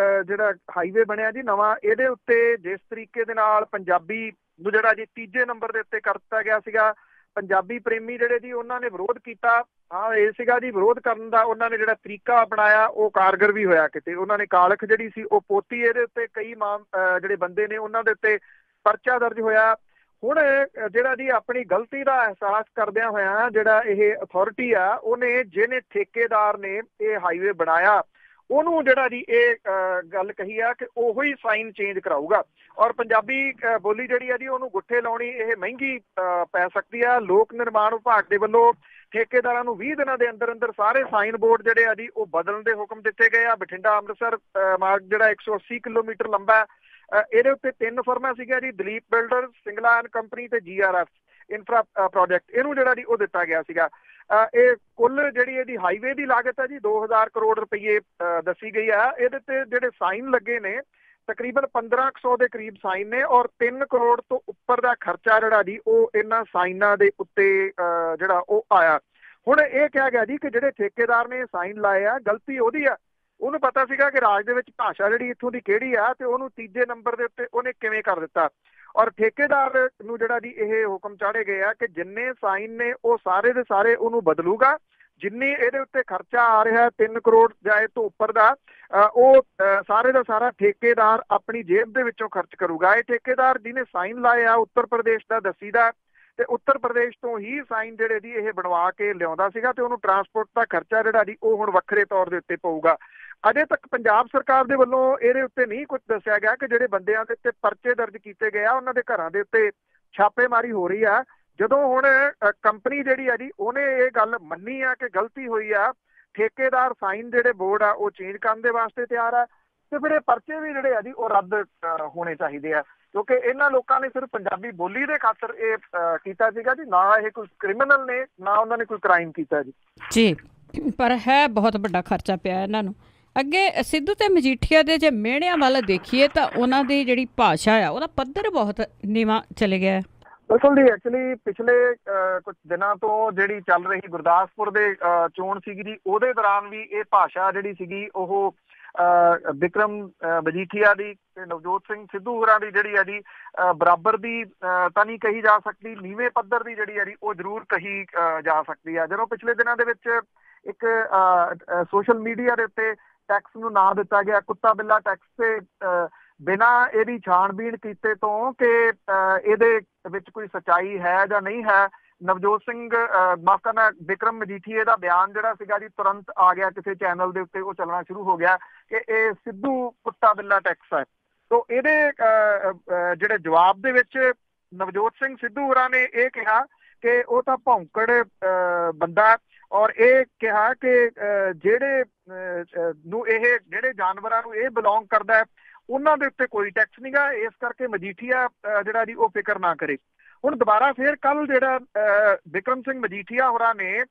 ਜਿਹੜਾ ਹਾਈਵੇ ਬਣਿਆ ਜੀ ਨਵਾਂ, ਇਹਦੇ ਉੱਤੇ ਜਿਸ ਤਰੀਕੇ ਦੇ ਨਾਲ ਪੰਜਾਬੀ ਨੂੰ ਜਿਹੜਾ ਜੀ 3 ਨੰਬਰ ਦੇ ਉੱਤੇ ਕਰ ਦਿੱਤਾ ਗਿਆ ਸੀਗਾ, ਪੰਜਾਬੀ ਪ੍ਰੇਮੀ ਜਿਹੜੇ ਜੀ ਉਹਨਾਂ ਨੇ ਵਿਰੋਧ ਕੀਤਾ। ਹਾਂ, ਇਹ ਸੀਗਾ ਜੀ ਵਿਰੋਧ ਕਰਨ ਦਾ ਉਹਨਾਂ ਨੇ ਜਿਹੜਾ ਤਰੀਕਾ ਅਪਣਾਇਆ ਉਹ ਕਾਰਗਰ ਵੀ ਹੋਇਆ। ਕਿਤੇ ਉਹਨਾਂ ਨੇ ਕਾਲਖ ਜਿਹੜੀ ਸੀ ਉਹ ਪੋਤੀ, ਇਹਦੇ ਉੱਤੇ ਕਈ ਜਿਹੜੇ ਬੰਦੇ ਨੇ ਉਹਨਾਂ ਦੇ ਉੱਤੇ ਪਰਚਾ ਦਰਜ ਹੋਇਆ। ਹੁਣ ਜਿਹੜਾ ਜੀ ਆਪਣੀ ਗਲਤੀ ਦਾ ਅਹਿਸਾਸ ਕਰਦਿਆਂ ਹੋਇਆ ਜਿਹੜਾ ਇਹ ਅਥਾਰਟੀ ਆ ਉਹਨੇ ਜਿਹਨੇ ਠੇਕੇਦਾਰ ਨੇ ਇਹ ਹਾਈਵੇ ਬਣਾਇਆ ਉਹਨੂੰ ਜਿਹੜਾ ਜੀ ਇਹ ਗੱਲ ਕਹੀ ਆ ਕਿ ਉਹੋ ਹੀ ਸਾਈਨ ਚੇਂਜ ਕਰਾਊਗਾ। ਔਰ ਪੰਜਾਬੀ ਬੋਲੀ ਜਿਹੜੀ ਆ ਜੀ ਉਹਨੂੰ ਗੁੱਠੇ ਲਾਉਣੀ ਇਹ ਮਹਿੰਗੀ ਪੈ ਸਕਦੀ ਆ। ਲੋਕ ਨਿਰਮਾਣ ਵਿਭਾਗ ਦੇ ਵੱਲੋਂ ਠੇਕੇਦਾਰਾਂ ਨੂੰ 20 ਦਿਨਾਂ ਦੇ ਅੰਦਰ ਅੰਦਰ ਸਾਰੇ ਸਾਈਨ ਬੋਰਡ ਜਿਹੜੇ ਆ ਜੀ ਉਹ ਬਦਲਣ ਦੇ ਹੁਕਮ ਦਿੱਤੇ ਗਏ ਆ। ਬਠਿੰਡਾ ਅੰਮ੍ਰਿਤਸਰ ਮਾਰਗ ਜਿਹੜਾ 180 ਕਿਲੋਮੀਟਰ ਲੰਬਾ, ਇਹਦੇ ਉੱਤੇ 3 ਫਰਮਾਂ ਸੀਗੀਆਂ ਜੀ, Dalip builder, Singla and company ਤੇ GRF ਇਨਫਰਾ ਪ੍ਰੋਜੈਕਟ, ਇਹਨੂੰ ਜਿਹੜਾ ਜੀ ਉਹ ਦਿੱਤਾ ਗਿਆ ਸੀਗਾ। ਇਹ ਕੁੱਲ ਜਿਹੜੀ ਇਹਦੀ ਹਾਈਵੇ ਦੀ ਲਾਗਤ ਹੈ ਜੀ 2000 ਕਰੋੜ ਰੁਪਏ ਦੱਸੀ ਗਈ ਆ। ਇਹਦੇ ਤੇ ਜਿਹੜੇ ਸਾਈਨ ਲੱਗੇ ਨੇ ਤਕਰੀਬਨ 1500 ਦੇ ਕਰੀਬ ਸਾਈਨ ਨੇ ਔਰ 3 ਕਰੋੜ ਤੋਂ ਉੱਪਰ ਦਾ ਖਰਚਾ ਜਿਹੜਾ ਜੀ ਉਹ ਇਹਨਾਂ ਸਾਈਨਾਂ ਦੇ ਉੱਤੇ ਜਿਹੜਾ ਉਹ ਆਇਆ। ਹੁਣ ਇਹ ਕਿਹਾ ਗਿਆ ਜੀ ਕਿ ਜਿਹੜੇ ਠੇਕੇਦਾਰ ਨੇ ਸਾਈਨ ਲਾਏ ਆ ਗਲਤੀ ਉਹਦੀ ਆ। ਉਹਨੂੰ ਪਤਾ ਸੀਗਾ ਕਿ ਰਾਜ ਦੇ ਵਿੱਚ ਭਾਸ਼ਾ ਜਿਹੜੀ ਇੱਥੋਂ ਦੀ ਕਿਹੜੀ ਆ ਤੇ ਉਹਨੂੰ 3 ਨੰਬਰ ਦੇ ਉੱਤੇ ਉਹਨੇ ਕਿਵੇਂ ਕਰ ਦਿੱਤਾ। ਔਰ ਠੇਕੇਦਾਰ ਨੂੰ ਜਿਹੜਾ ਜੀ ਇਹ ਹੁਕਮ ਚਾੜੇ ਗਏ ਆ ਕਿ ਜਿੰਨੇ ਸਾਈਨ ਨੇ ਉਹ ਸਾਰੇ ਦੇ ਸਾਰੇ ਉਹਨੂੰ ਬਦਲੂਗਾ। ਜਿੰਨੀ ਇਹਦੇ ਉੱਤੇ ਖਰਚਾ ਆ ਰਿਹਾ 3 ਕਰੋੜ ਜਾਂ ਇਹ ਤੋਂ ਉੱਪਰ ਦਾ ਉਹ ਸਾਰੇ ਦਾ ਸਾਰਾ ਠੇਕੇਦਾਰ ਆਪਣੀ ਜੇਬ ਦੇ ਵਿੱਚੋਂ ਖਰਚ ਕਰੂਗਾ। ਇਹ ਠੇਕੇਦਾਰ ਜਿਹਨੇ ਸਾਈਨ ਲਾਏ ਆ ਉੱਤਰ ਪ੍ਰਦੇਸ਼ ਦਾ ਦੱਸੀਦਾ ਤੇ ਉੱਤਰ ਪ੍ਰਦੇਸ਼ ਤੋਂ ਹੀ ਸਾਈਨ ਜਿਹੜੇ ਜੀ ਇਹ ਬਣਵਾ ਕੇ ਲਿਆਉਂਦਾ ਸੀਗਾ ਤੇ ਉਹਨੂੰ ਟਰਾਂਸਪੋਰਟ ਦਾ ਖਰਚਾ ਜਿਹੜਾ ਜੀ ਉਹ ਹੁਣ ਵੱਖਰੇ ਤੌਰ ਦੇ ਉੱਤੇ ਪਊਗਾ। ਅਜੇ ਤੱਕ ਪੰਜਾਬ ਸਰਕਾਰ ਦੇ ਵੱਲੋਂ ਇਹਦੇ ਉੱਤੇ ਨਹੀਂ ਕੁਝ ਦੱਸਿਆ ਗਿਆ ਕਿ ਜਿਹੜੇ ਬੰਦਿਆਂ ਦੇ ਉੱਤੇ ਪਰਚੇ ਦਰਜ ਕੀਤੇ ਗਏ ਆ ਉਹਨਾਂ ਦੇ ਘਰਾਂ ਦੇ ਉੱਤੇ ਛਾਪੇਮਾਰੀ ਹੋ ਰਹੀ ਆ। ਜਦੋਂ ਹੁਣ ਕੰਪਨੀ ਜਿਹੜੀ ਆ ਜੀ ਉਹਨੇ ਇਹ ਗੱਲ ਮੰਨੀ ਆ ਕਿ ਗਲਤੀ ਹੋਈ ਆ, ਠੇਕੇਦਾਰ ਸਾਈਨ ਜਿਹੜੇ ਬੋਰਡ ਆ ਉਹ ਚੇਂਜ ਕਰਨ ਦੇ ਵਾਸਤੇ ਤਿਆਰ ਆ ਤੇ ਫਿਰ ਇਹ ਪਰਚੇ ਵੀ ਜਿਹੜੇ ਆ ਜੀ ਉਹ ਰੱਦ ਹੋਣੇ ਚਾਹੀਦੇ ਆ ਕਿਉਂਕਿ ਇਹਨਾਂ ਲੋਕਾਂ ਨੇ ਸਿਰਫ ਪੰਜਾਬੀ ਬੋਲੀ ਦੇ ਖਾਤਰ ਇਹ ਕੀਤਾ ਸੀਗਾ ਜੀ, ਨਾ ਇਹ ਕੋਈ ਕ੍ਰਿਮੀਨਲ ਨੇ ਨਾ ਉਹਨਾਂ ਨੇ ਕੋਈ ਕ੍ਰਾਈਮ ਕੀਤਾ ਜੀ। ਪਰ ਹੈ ਬਹੁਤ ਵੱਡਾ ਖਰਚਾ ਪਿਆ ਇਹਨਾਂ ਨੂੰ। ਅੱਗੇ ਸਿੱਧੂ ਤੇ ਮਜੀਠੀਆ ਦੇ ਜੇ ਮਿਹਣਿਆਂ ਵੱਲ ਦੇਖੀਏ ਤਾਂ ਉਹਨਾਂ ਦੀ ਜਿਹੜੀ ਭਾਸ਼ਾ ਆ ਉਹਦਾ ਪੱਧਰ ਬਹੁਤ ਨੀਵਾਂ ਚਲੇ ਗਿਆ। ਬਿਲਕੁਲ ਜੀ, ਐਕਚੁਅਲੀ ਪਿਛਲੇ ਕੁਝ ਦਿਨਾਂ ਤੋਂ ਜਿਹੜੀ ਚੱਲ ਰਹੀ ਗੁਰਦਾਸਪੁਰ ਦੇ ਚੋਣ ਸੀਗੀ ਜੀ ਉਹਦੇ ਦੌਰਾਨ ਵੀ ਇਹ ਭਾਸ਼ਾ ਜਿਹੜੀ ਸੀਗੀ ਉਹ ਬਿਕਰਮ ਮਜੀਠੀਆ ਦੀ ਤੇ ਨਵਜੋਤ ਸਿੰਘ ਸਿੱਧੂ ਹੋਰਾਂ ਦੀ ਜਿਹੜੀ ਆ ਜੀ ਬਰਾਬਰ ਦੀ ਤਾਂ ਨਹੀਂ ਕਹੀ ਜਾ ਸਕਦੀ, ਨੀਵੇਂ ਪੱਧਰ ਦੀ ਜਿਹੜੀ ਆ ਜੀ ਉਹ ਜ਼ਰੂਰ ਕਹੀ ਜਾ ਸਕਦੀ ਆ। ਜਦੋਂ ਪਿਛਲੇ ਦਿਨਾਂ ਦੇ ਵਿੱਚ ਇੱਕ ਸੋਸ਼ਲ ਮੀਡੀਆ ਦੇ ਉੱਤੇ ਟੈਕਸ ਨੂੰ ਨਾਂ ਦਿੱਤਾ ਗਿਆ ਕੁੱਤਾ ਬਿੱਲਾ ਟੈਕਸ ਤੇ ਬਿਨਾਂ ਇਹਦੀ ਛਾਣਬੀਣ ਕੀਤੇ ਤੋਂ ਕਿ ਇਹਦੇ ਵਿੱਚ ਕੋਈ ਸੱਚਾਈ ਹੈ ਜਾਂ ਨਹੀਂ ਹੈ, ਨਵਜੋਤ ਸਿੰਘ ਮਾਫ਼ ਕਰਨਾ ਬਿਕਰਮ ਮਜੀਠੀਏ ਦਾ ਬਿਆਨ ਜਿਹੜਾ ਸੀਗਾ ਜੀ ਤੁਰੰਤ ਆ ਗਿਆ ਕਿਸੇ ਚੈਨਲ ਦੇ ਉੱਤੇ, ਉਹ ਚੱਲਣਾ ਸ਼ੁਰੂ ਹੋ ਗਿਆ ਕਿ ਇਹ ਸਿੱਧੂ ਕੁੱਤਾ ਬਿੱਲਾ ਟੈਕਸ ਹੈ। ਤੋ ਇਹਦੇ ਜਿਹੜੇ ਜਵਾਬ ਦੇ ਵਿੱਚ ਨਵਜੋਤ ਸਿੰਘ ਸਿੱਧੂ ਹੋਰਾਂ ਨੇ ਇਹ ਕਿਹਾ ਕਿ ਉਹ ਤਾਂ ਭੌਂਕੜ ਬੰਦਾ ਔਰ ਇਹ ਕਿਹਾ ਕਿ ਜਿਹੜੇ ਜਾਨਵਰਾਂ ਨੂੰ ਇਹ ਬਿਲੋਂਗ ਕਰਦਾ ਹੈ ਉਹਨਾਂ ਦੇ ਉੱਤੇ ਕੋਈ ਟੈਕਸ ਨਹੀਂ ਗਾ, ਇਸ ਕਰਕੇ ਮਜੀਠੀਆ ਜਿਹੜਾ ਜੀ ਉਹ ਫਿਕਰ ਨਾ ਕਰੇ। ਹੁਣ ਦੁਬਾਰਾ ਫੇਰ ਕੱਲ ਜਿਹੜਾ ਬਿਕਰਮ ਸਿੰਘ ਮਜੀਠੀਆ ਹੋਰਾਂ ਨੇ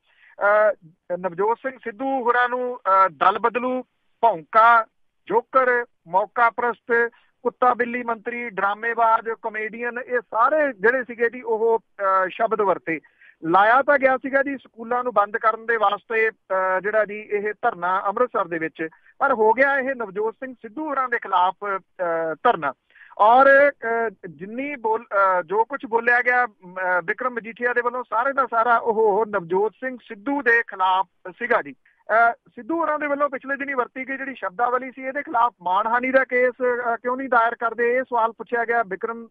ਨਵਜੋਤ ਸਿੰਘ ਸਿੱਧੂ ਹੋਰਾਂ ਨੂੰ ਦਲ ਬਦਲੂ, ਭੌਂਕਾ, ਜੋਕਰ, ਮੌਕਾ ਪ੍ਰਸਤ, ਕੁੱਤਾ ਬਿੱਲੀ ਮੰਤਰੀ, ਡਰਾਮੇਬਾਜ਼, ਕਾਮੇਡੀਅਨ, ਇਹ ਸਾਰੇ ਜਿਹੜੇ ਸੀਗੇ ਜੀ ਉਹ ਸ਼ਬਦ ਵਰਤੇ ਲਾਇਆ ਤਾਂ ਗਿਆ ਸੀਗਾ ਜੀ ਸਕੂਲਾਂ ਨੂੰ ਬੰਦ ਕਰਨ ਦੇ ਵਾਸਤੇ ਜਿਹੜਾ ਜੀ ਇਹ ਧਰਨਾ ਅੰਮ੍ਰਿਤਸਰ ਦੇ ਵਿੱਚ, ਪਰ ਹੋ ਗਿਆ ਇਹ ਨਵਜੋਤ ਸਿੰਘ ਸਿੱਧੂ ਹੋਰਾਂ ਦੇ ਖਿਲਾਫ ਧਰਨਾ। ਔਰ ਜਿੰਨੀ ਜੋ ਕੁਝ ਬੋਲਿਆ ਗਿਆ ਵਿਕਰਮ ਮਜੀਠੀਆ ਦੇ ਵੱਲੋਂ ਸਾਰੇ ਦਾ ਸਾਰਾ ਉਹ ਨਵਜੋਤ ਸਿੰਘ ਸਿੱਧੂ ਦੇ ਖਿਲਾਫ ਸੀਗਾ ਜੀ। ਸਿੱਧੂ ਹੋਰਾਂ ਦੇ ਵੱਲੋਂ ਪਿਛਲੇ ਦਿਨੀ ਵਰਤੀ ਗਈ ਜਿਹੜੀ ਸ਼ਬਦਾਵਲੀ ਸੀ, ਇਹਦੇ ਖਿਲਾਫ ਮਾਣਹਾਨੀ ਦਾ ਕੇਸ ਕਿਉਂ ਨਹੀਂ ਦਾਇਰ ਕਰਦੇ, ਇਹ ਸਵਾਲ ਪੁੱਛਿਆ ਗਿਆ ਵਿਕਰਮ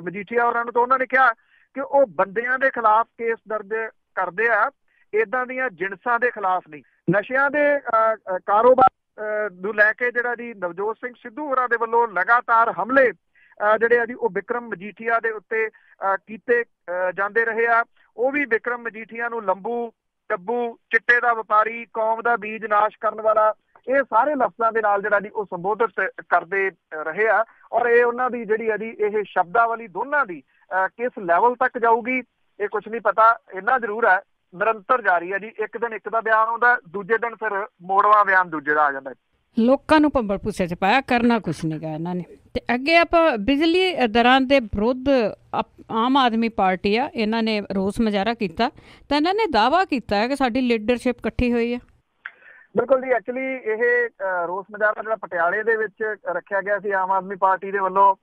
ਮਜੀਠੀਆ ਹੋਰਾਂ ਨੂੰ। ਤਾਂ ਉਹਨਾਂ ਨੇ ਕਿਹਾ ਕਿ ਉਹ ਬੰਦਿਆਂ ਦੇ ਖਿਲਾਫ ਕੇਸ ਦਰਜ ਕਰਦੇ ਆ, ਏਦਾਂ ਦੀਆਂ ਜਿਣਸਾਂ ਦੇ ਖਿਲਾਫ ਨਹੀਂ। ਨਸ਼ਿਆਂ ਦੇ ਕਾਰੋਬਾਰ ਨੂੰ ਲੈ ਕੇ ਜਿਹੜਾ ਜੀ ਨਵਜੋਤ ਸਿੰਘ ਸਿੱਧੂ ਹੋਰਾਂ ਦੇ ਵੱਲੋਂ ਲਗਾਤਾਰ ਹਮਲੇ ਜਿਹੜੇ ਆ ਜੀ ਉਹ ਵਿਕਰਮ ਮਜੀਠੀਆ ਦੇ ਉੱਤੇ ਕੀਤੇ ਜਾਂਦੇ ਰਹੇ ਆ। ਉਹ ਵੀ ਵਿਕਰਮ ਮਜੀਠੀਆ ਨੂੰ ਲੰਬੂ, ਟੱਬੂ, ਚਿੱਟੇ ਦਾ ਵਪਾਰੀ, ਕੌਮ ਦਾ ਬੀਜ ਨਾਸ਼ ਕਰਨ ਵਾਲਾ, ਇਹ ਸਾਰੇ ਲਫ਼ਜ਼ਾਂ ਦੇ ਨਾਲ ਜਿਹੜਾ ਜੀ ਉਹ ਸੰਬੋਧਿਤ ਕਰਦੇ ਰਹੇ ਆ। ਔਰ ਇਹ ਉਹਨਾਂ ਦੀ ਜਿਹੜੀ ਆ ਜੀ ਇਹ ਸ਼ਬਦਾਵਲੀ ਦੋਨਾਂ ਦੀ ਕਿਸ ਲੈਵਲ ਤੱਕ ਜਾਊਗੀ ਇਹ ਕੁਝ ਨਹੀਂ ਪਤਾ। ਇੰਨਾ ਜ਼ਰੂਰ ਹੈ ਨਿਰੰਤਰ ਜਾਰੀ ਹੈ ਜੀ, ਇੱਕ ਦਿਨ ਇੱਕ ਦਾ ਬਿਆਨ ਆਉਂਦਾ, ਦੂਜੇ ਦਿਨ ਫਿਰ ਮੋੜਵਾਂ ਬਿਆਨ ਦੂਜੇ ਦਾ ਆ ਜਾਂਦਾ। ਲੋਕਾਂ ਨੂੰ ਭੰਬਲ ਭੁੱਸੇ 'ਚ ਪਾਇਆ, ਕਰਨਾ ਕੁਛ ਨਹੀਂ ਗਾ ਇਹਨਾਂ ਨੇ। ਤੇ ਅੱਗੇ ਆਪਾਂ ਬਿਜਲੀ ਦਰਾਂ ਦੇ ਵਿਰੁੱਧ ਆਮ ਆਦਮੀ ਪਾਰਟੀ ਆ, ਇਹਨਾਂ ਨੇ ਰੋਸ ਮੁਜ਼ਾਹਰਾ ਕੀਤਾ ਤਾਂ ਇਹਨਾਂ ਨੇ ਦਾਅਵਾ ਕੀਤਾ ਹੈ ਕਿ ਸਾਡੀ ਲੀਡਰਸ਼ਿਪ ਇਕੱਠੀ ਹੋਈ ਹੈ। ਬਿਲਕੁਲ ਜੀ, ਐਕਚੁਅਲੀ ਇਹ ਰੋਸ ਮੁਜ਼ਾਹਰਾ ਜਿਹੜਾ ਪਟਿਆਲੇ ਦੇ ਵਿੱਚ ਰੱਖਿਆ ਗਿਆ ਸੀ ਆਮ ਆਦਮੀ ਪਾਰਟੀ ਦੇ ਵੱਲੋਂ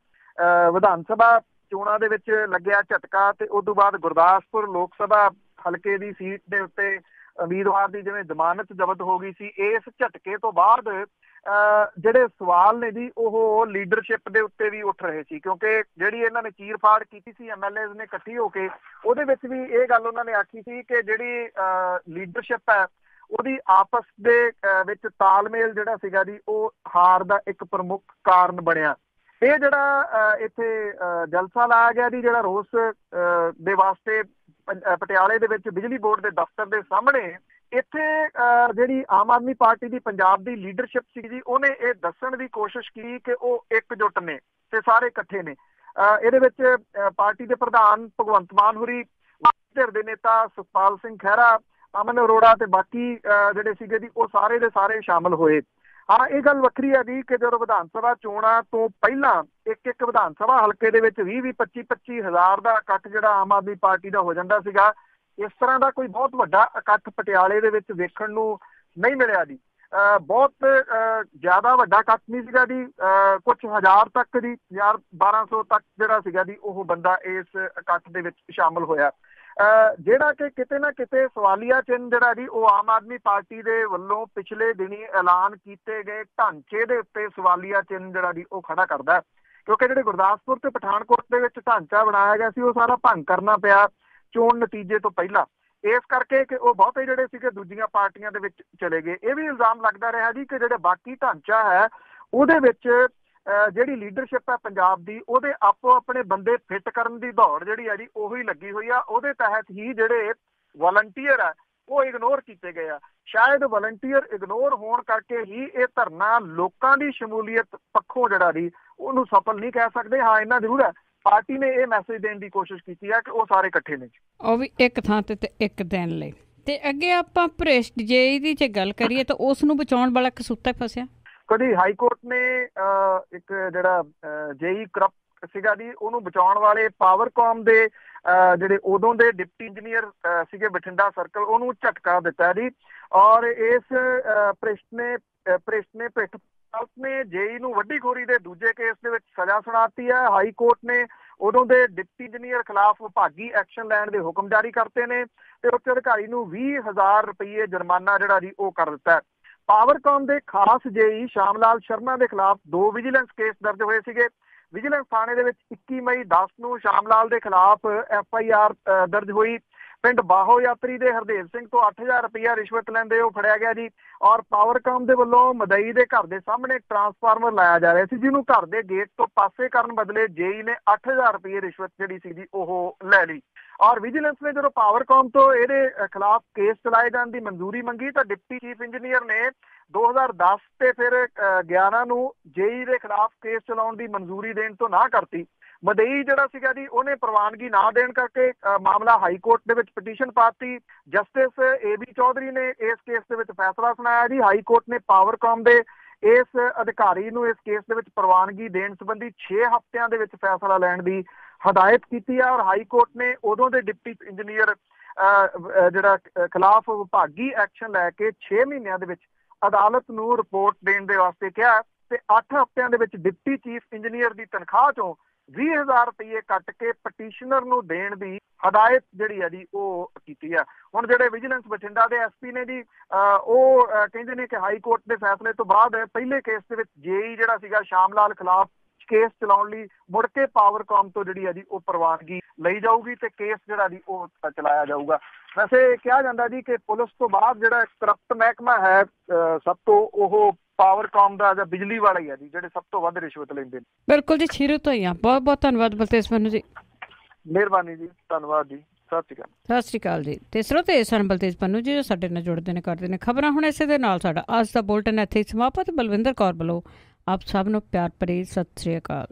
ਵਿਧਾਨ ਸਭਾ ਚੋਣਾਂ ਦੇ ਵਿੱਚ ਲੱਗਿਆ ਝਟਕਾ, ਤੇ ਉਸ ਤੋਂ ਬਾਅਦ ਗੁਰਦਾਸਪੁਰ ਲੋਕ ਸਭਾ ਹਲਕੇ ਦੀ ਸੀਟ ਦੇ ਉੱਤੇ ਉਮੀਦਵਾਰ ਦੀ ਜਿਵੇਂ ਜ਼ਮਾਨਤ ਜ਼ਬਤ ਹੋ ਗਈ ਸੀ। ਇਸ ਝਟਕੇ ਤੋਂ ਬਾਅਦ ਜਿਹੜੇ ਸਵਾਲ ਨੇ ਜੀ ਉਹ ਲੀਡਰਸ਼ਿਪ ਦੇ ਉੱਤੇ ਵੀ ਉੱਠ ਰਹੇ ਸੀ, ਕਿਉਂਕਿ ਜਿਹੜੀ ਇਹਨਾਂ ਨੇ ਚੀਰ ਫਾੜ ਕੀਤੀ ਸੀ MLAs ਨੇ ਇਕੱਠੀ ਹੋ ਕੇ, ਉਹਦੇ ਵਿੱਚ ਵੀ ਇਹ ਗੱਲ ਉਹਨਾਂ ਨੇ ਆਖੀ ਸੀ ਕਿ ਜਿਹੜੀ ਲੀਡਰਸ਼ਿਪ ਹੈ ਉਹਦੀ ਆਪਸ ਦੇ ਵਿੱਚ ਤਾਲਮੇਲ ਜਿਹੜਾ ਸੀਗਾ ਜੀ ਉਹ ਹਾਰ ਦਾ ਇੱਕ ਪ੍ਰਮੁੱਖ ਕਾਰਨ ਬਣਿਆ। ਇਹ ਜਿਹੜਾ ਇੱਥੇ ਜਲਸਾ ਲਾਇਆ ਗਿਆ ਜੀ, ਜਿਹੜਾ ਰੋਸ ਦੇ ਵਾਸਤੇ ਪਟਿਆਲੇ ਦੇ ਵਿੱਚ ਬਿਜਲੀ ਬੋਰਡ ਦੇ ਦਫ਼ਤਰ ਦੇ ਸਾਹਮਣੇ, ਇੱਥੇ ਜਿਹੜੀ ਆਮ ਆਦਮੀ ਪਾਰਟੀ ਦੀ ਪੰਜਾਬ ਦੀ ਲੀਡਰਸ਼ਿਪ ਸੀ ਜੀ, ਉਹਨੇ ਇਹ ਦੱਸਣ ਦੀ ਕੋਸ਼ਿਸ਼ ਕੀਤੀ ਕਿ ਉਹ ਇਕਜੁੱਟ ਨੇ ਤੇ ਸਾਰੇ ਇਕੱਠੇ ਨੇ। ਇਹਦੇ ਵਿੱਚ ਪਾਰਟੀ ਦੇ ਪ੍ਰਧਾਨ ਭਗਵੰਤ ਮਾਨ ਹੋਰੀ, ਧਿਰ ਦੇ ਨੇਤਾ ਸੁਖਪਾਲ ਸਿੰਘ ਖਹਿਰਾ, ਅਮਨ ਅਰੋੜਾ ਤੇ ਬਾਕੀ ਜਿਹੜੇ ਸੀਗੇ ਜੀ ਉਹ ਸਾਰੇ ਦੇ ਸਾਰੇ ਸ਼ਾਮਲ ਹੋਏ। ਹਾਂ, ਇਹ ਗੱਲ ਵੱਖਰੀ ਹੈ ਜੀ ਕਿ ਜਦੋਂ ਵਿਧਾਨ ਸਭਾ ਚੋਣਾਂ ਤੋਂ ਪਹਿਲਾਂ ਇੱਕ ਵਿਧਾਨ ਸਭਾ ਹਲਕੇ ਦੇ ਵਿੱਚ 20-25 ਹਜ਼ਾਰ ਦਾ ਇਕੱਠ ਜਿਹੜਾ ਆਮ ਆਦਮੀ ਪਾਰਟੀ ਦਾ ਹੋ ਜਾਂਦਾ ਸੀਗਾ, ਇਸ ਤਰ੍ਹਾਂ ਦਾ ਕੋਈ ਬਹੁਤ ਵੱਡਾ ਇਕੱਠ ਪਟਿਆਲੇ ਦੇ ਵਿੱਚ ਵੇਖਣ ਨੂੰ ਨਹੀਂ ਮਿਲਿਆ ਜੀ। ਬਹੁਤ ਜ਼ਿਆਦਾ ਵੱਡਾ ਇਕੱਠ ਨਹੀਂ ਸੀਗਾ ਜੀ, ਕੁਝ ਹਜ਼ਾਰ ਤੱਕ ਦੀ 1000-1200 ਤੱਕ ਜਿਹੜਾ ਸੀਗਾ ਜੀ ਉਹ ਬੰਦਾ ਇਸ ਇਕੱਠ ਦੇ ਵਿੱਚ ਸ਼ਾਮਲ ਹੋਇਆ। ਜਿਹੜਾ ਕਿ ਕਿਤੇ ਨਾ ਕਿਤੇ ਸਵਾਲੀਆ ਚਿੰਨ੍ਹ ਜਿਹੜਾ ਜੀ ਉਹ ਆਮ ਆਦਮੀ ਪਾਰਟੀ ਦੇ ਵੱਲੋਂ ਪਿਛਲੇ ਦਿਨੀ ਐਲਾਨ ਕੀਤੇ ਗਏ ਢਾਂਚੇ ਦੇ ਉੱਤੇ ਸਵਾਲੀਆ ਚਿੰਨ੍ਹ ਜਿਹੜਾ ਜੀ ਉਹ ਖੜਾ ਕਰਦਾ, ਕਿਉਂਕਿ ਜਿਹੜੇ ਗੁਰਦਾਸਪੁਰ ਤੇ ਪਠਾਨਕੋਟ ਦੇ ਵਿੱਚ ਢਾਂਚਾ ਬਣਾਇਆ ਗਿਆ ਸੀ ਉਹ ਸਾਰਾ ਭੰਗ ਕਰਨਾ ਪਿਆ ਚੋਣ ਨਤੀਜੇ ਤੋਂ ਪਹਿਲਾਂ, ਇਸ ਕਰਕੇ ਕਿ ਉਹ ਬਹੁਤੇ ਜਿਹੜੇ ਸੀਗੇ ਦੂਜੀਆਂ ਪਾਰਟੀਆਂ ਦੇ ਵਿੱਚ ਚਲੇ ਗਏ। ਇਹ ਵੀ ਇਲਜ਼ਾਮ ਲੱਗਦਾ ਰਿਹਾ ਜੀ ਕਿ ਜਿਹੜੇ ਬਾਕੀ ਢਾਂਚਾ ਹੈ ਉਹਦੇ ਵਿੱਚ ਜਿਹੜੀ ਲੀਡਰਸ਼ਿਪ ਹੈ ਪੰਜਾਬ ਦੀ, ਉਹਦੇ ਆਪੋ ਆਪਣੇ ਬੰਦੇ ਫਿੱਟ ਕਰਨ ਦੀ ਦੌੜ ਜਿਹੜੀ ਹੈ ਜੀ ਉਹੀ ਲੱਗੀ ਹੋਈ ਆ। ਉਹਦੇ ਤਹਿਤ ਹੀ ਜਿਹੜੇ ਵਾਲੰਟੀਅਰ ਆ ਉਹ ਇਗਨੋਰ ਕੀਤੇ ਗਏ ਆ। ਸ਼ਾਇਦ ਵਾਲੰਟੀਅਰ ਇਗਨੋਰ ਹੋਣ ਕਰਕੇ ਹੀ ਇਹ ਧਰਨਾ ਲੋਕਾਂ ਦੀ ਸ਼ਮੂਲੀਅਤ ਪੱਖੋਂ ਜਿਹੜਾ ਜੀ ਉਹਨੂੰ ਸਫਲ ਨਹੀਂ ਕਹਿ ਸਕਦੇ। ਹਾਂ, ਇੰਨਾ ਜ਼ਰੂਰ ਹੈ ਪਾਰਟੀ ਨੇ ਇਹ ਮੈਸੇਜ ਦੇਣ ਦੀ ਕੋਸ਼ਿਸ਼ ਕੀਤੀ ਹੈ ਕਿ ਉਹ ਸਾਰੇ ਇਕੱਠੇ ਨੇ, ਉਹ ਵੀ ਇੱਕ ਥਾਂ ਤੇ ਇੱਕ ਦਿਨ ਲਈ। ਤੇ ਅੱਗੇ ਆਪਾਂ ਭ੍ਰਿਸ਼ਟ ਜੇਈ ਦੀ ਜੇ ਗੱਲ ਕਰੀਏ ਤਾਂ ਉਸ ਨੂੰ ਬਚਾਉਣ ਵਾਲਾ ਕਸੂਤਾ ਫਸਿਆ। ਕਦੀ ਹਾਈ ਕੋਰਟ ਨੇ ਇੱਕ ਜਿਹੜਾ ਜੇਈ ਕਰਪਟ ਸੀਗਾ ਜੀ ਉਹਨੂੰ ਬਚਾਉਣ ਵਾਲੇ ਪਾਵਰਕਾਮ ਦੇ ਜਿਹੜੇ ਉਦੋਂ ਦੇ ਡਿਪਟੀ ਇੰਜੀਨੀਅਰ ਸੀਗੇ ਬਠਿੰਡਾ ਸਰਕਲ, ਉਹਨੂੰ ਝਟਕਾ ਦਿੱਤਾ ਜੀ। ਔਰ ਇਸ ਭ੍ਰਿਸ਼ਟ ਨੇ ਜੇਈ ਨੂੰ ਵੱਡੀ ਖੋਰੀ ਦੇ ਦੂਜੇ ਕੇਸ ਦੇ ਵਿੱਚ ਸਜ਼ਾ ਸੁਣਾਤੀ ਹੈ। ਹਾਈ ਕੋਰਟ ਨੇ ਉਦੋਂ ਦੇ ਡਿਪਟੀ ਇੰਜੀਨੀਅਰ ਖਿਲਾਫ ਵਿਭਾਗੀ ਐਕਸ਼ਨ ਲੈਣ ਦੇ ਹੁਕਮ ਜਾਰੀ ਕਰਤੇ ਨੇ ਤੇ ਉੱਚ ਅਧਿਕਾਰੀ ਨੂੰ 20,000 ਰੁਪਏ ਜੁਰਮਾਨਾ ਜਿਹੜਾ ਜੀ ਉਹ ਕਰ ਦਿੱਤਾ ਹੈ। ਪਾਵਰਕਾਮ ਦੇ ਖਾਸ ਜੇਈ ਸ਼ਾਮ ਲਾਲ ਸ਼ਰਮਾ ਦੇ ਖਿਲਾਫ 2 ਵਿਜੀਲੈਂਸ ਕੇਸ ਦਰਜ ਹੋਏ ਸੀਗੇ। ਵਿਜੀਲੈਂਸ ਥਾਣੇ ਦੇ ਵਿੱਚ 21 ਮਈ 10 ਨੂੰ ਸ਼ਾਮ ਲਾਲ ਦੇ ਖਿਲਾਫ FIR ਦਰਜ ਹੋਈ। ਪਿੰਡ ਬਾਹੋ ਯਾਤਰੀ ਦੇ ਹਰਦੇਵ ਸਿੰਘ ਤੋਂ 8,000 ਰੁਪਇਆ ਰਿਸ਼ਵਤ ਲੈਂਦੇ ਉਹ ਫੜਿਆ ਗਿਆ ਜੀ। ਔਰ ਪਾਵਰਕਾਮ ਦੇ ਵੱਲੋਂ ਮਦਈ ਦੇ ਘਰ ਦੇ ਸਾਹਮਣੇ ਟਰਾਂਸਫਾਰਮਰ ਲਾਇਆ ਜਾ ਰਿਹਾ ਸੀ, ਜਿਹਨੂੰ ਘਰ ਦੇ ਗੇਟ ਤੋਂ ਪਾਸੇ ਕਰਨ ਬਦਲੇ ਜੇਈ ਨੇ 8,000 ਰੁਪਏ ਰਿਸ਼ਵਤ ਜਿਹੜੀ ਸੀ ਜੀ ਉਹ ਲੈ ਲਈ। ਔਰ ਵਿਜੀਲੈਂਸ ਨੇ ਜਦੋਂ ਪਾਵਰਕਾਮ ਤੋਂ ਇਹਦੇ ਖਿਲਾਫ ਕੇਸ ਚਲਾਏ ਜਾਣ ਦੀ ਮਨਜ਼ੂਰੀ ਮੰਗੀ ਤਾਂ ਡਿਪਟੀ ਚੀਫ ਇੰਜੀਨੀਅਰ ਨੇ 2010 ਤੇ ਫਿਰ 11 ਨੂੰ ਜੇਈ ਦੇ ਖਿਲਾਫ ਕੇਸ ਚਲਾਉਣ ਦੀ ਮਨਜ਼ੂਰੀ ਦੇਣ ਤੋਂ ਨਾ ਕਰਤੀ। ਮਦਈ ਜਿਹੜਾ ਸੀਗਾ ਜੀ ਉਹਨੇ ਪ੍ਰਵਾਨਗੀ ਨਾ ਦੇਣ ਕਰਕੇ ਮਾਮਲਾ ਹਾਈ ਕੋਰਟ ਦੇ ਵਿੱਚ ਪਟੀਸ਼ਨ ਪਾਤੀ। ਜਸਟਿਸ AB ਚੌਧਰੀ ਨੇ ਇਸ ਕੇਸ ਦੇ ਵਿੱਚ ਫੈਸਲਾ ਸੁਣਾਇਆ ਜੀ। ਹਾਈ ਕੋਰਟ ਨੇ ਪਾਵਰਕਾਮ ਦੇ ਇਸ ਅਧਿਕਾਰੀ ਨੂੰ ਇਸ ਕੇਸ ਦੇ ਵਿੱਚ ਪ੍ਰਵਾਨਗੀ ਦੇਣ ਸੰਬੰਧੀ 6 ਹਫ਼ਤਿਆਂ ਦੇ ਵਿੱਚ ਫੈਸਲਾ ਲੈਣ ਦੀ ਹਦਾਇਤ ਕੀਤੀ ਹੈ। ਔਰ ਹਾਈ ਕੋਰਟ ਨੇ ਉਦੋਂ ਦੇ ਡਿਪਟੀ ਇੰਜੀਨੀਅਰ ਜਿਹੜਾ ਖਿਲਾਫ ਵਿਭਾਗੀ ਐਕਸ਼ਨ ਲੈ ਕੇ 6 ਮਹੀਨਿਆਂ ਦੇ ਵਿੱਚ ਅਦਾਲਤ ਨੂੰ ਰਿਪੋਰਟ ਦੇਣ ਦੇ ਵਾਸਤੇ ਕਿਹਾ ਤੇ 8 ਹਫ਼ਤਿਆਂ ਦੇ ਵਿੱਚ ਡਿਪਟੀ ਚੀਫ ਇੰਜੀਨੀਅਰ ਦੀ ਤਨਖਾਹ ਚੋਂ 20,000 ਰੁਪਏ ਕੱਟ ਕੇ ਪਟੀਸ਼ਨਰ ਨੂੰ ਦੇਣ ਦੀ ਹਦਾਇਤ ਜਿਹੜੀ ਹੈ ਜੀ ਉਹ ਕੀਤੀ ਆ। ਹੁਣ ਜਿਹੜੇ ਵਿਜੀਲੈਂਸ ਬਠਿੰਡਾ ਦੇ ਐਸਪੀ ਨੇ ਜੀ ਉਹ ਕਹਿੰਦੇ ਨੇ ਕਿ ਹਾਈ ਕੋਰਟ ਦੇ ਫੈਸਲੇ ਤੋਂ ਬਾਅਦ ਪਹਿਲੇ ਕੇਸ ਦੇ ਵਿੱਚ ਜੇਈ ਜਿਹੜਾ ਸੀਗਾ ਸ਼ਾਮ ਲਾਲ ਖਿਲਾਫ ਕੇਸ ਚਲਾਉਣ ਲਈ ਮੁੜ ਕੇ ਪਾਵਰਕਾਮ ਤੋਂ ਜਿਹੜੀ ਹੈ ਜੀ ਉਹ ਪ੍ਰਵਾਨਗੀ ਲਈ ਜਾਊਗੀ ਤੇ ਕੇਸ ਜਿਹੜਾ ਜੀ ਉਹ ਚਲਾਇਆ ਜਾਊਗਾ। ਵੈਸੇ ਕਿਹਾ ਜਾਂਦਾ ਜੀ ਕਿ ਪੁਲਿਸ ਤੋਂ ਬਾਅਦ ਜਿਹੜਾ ਕਰਪਟ ਮਹਿਕਮਾ ਹੈ ਸਭ ਤੋਂ ਉਹ ਪਾਵਰਕਾਮ ਦਾ ਜਾਂ ਬਿਜਲੀ ਵਾਲਾ ਹੀ ਹੈ ਜੀ ਜਿਹੜੇ ਸਭ ਤੋਂ ਵੱਧ ਰਿਸ਼ਵਤ ਲੈਂਦੇ ਨੇ। ਬਿਲਕੁਲ ਜੀ, ਸ਼ੁਰੂ ਤੋਂ ਹੀ ਆ। ਬਹੁਤ ਬਹੁਤ ਧੰਨਵਾਦ ਬਲਤੇਜ ਪੰਨੂ ਜੀ। ਮਿਹਰਬਾਨੀ ਜੀ, ਧੰਨਵਾਦ ਜੀ, ਸਤਿ ਸ਼੍ਰੀ ਅਕਾਲ। ਸਤਿ ਸ਼੍ਰੀ ਅਕਾਲ ਜੀ। ਤੇ ਸਰੋਤੇ ਸਨ ਬਲਤੇਜ ਪੰਨੂ ਜੀ ਜੋ ਸਾਡੇ ਨਾਲ ਜੁੜਦੇ ਨੇ, ਕਰਦੇ ਨੇ ਖਬਰਾਂ। ਹੁਣ ਇਸੇ ਦੇ ਨਾਲ ਸਾਡਾ ਅੱਜ ਦਾ ਬੁਲਟਨ ਇੱਥੇ ਹੀ ਸਮਾਪਤ। ਬਲਵਿੰਦਰ ਕੌਰ ਵੱਲੋਂ ਆਪ ਸਭ ਨੂੰ ਪਿਆਰ ਭਰੀ ਸਤਿ ਸ਼੍ਰੀ ਅਕਾਲ।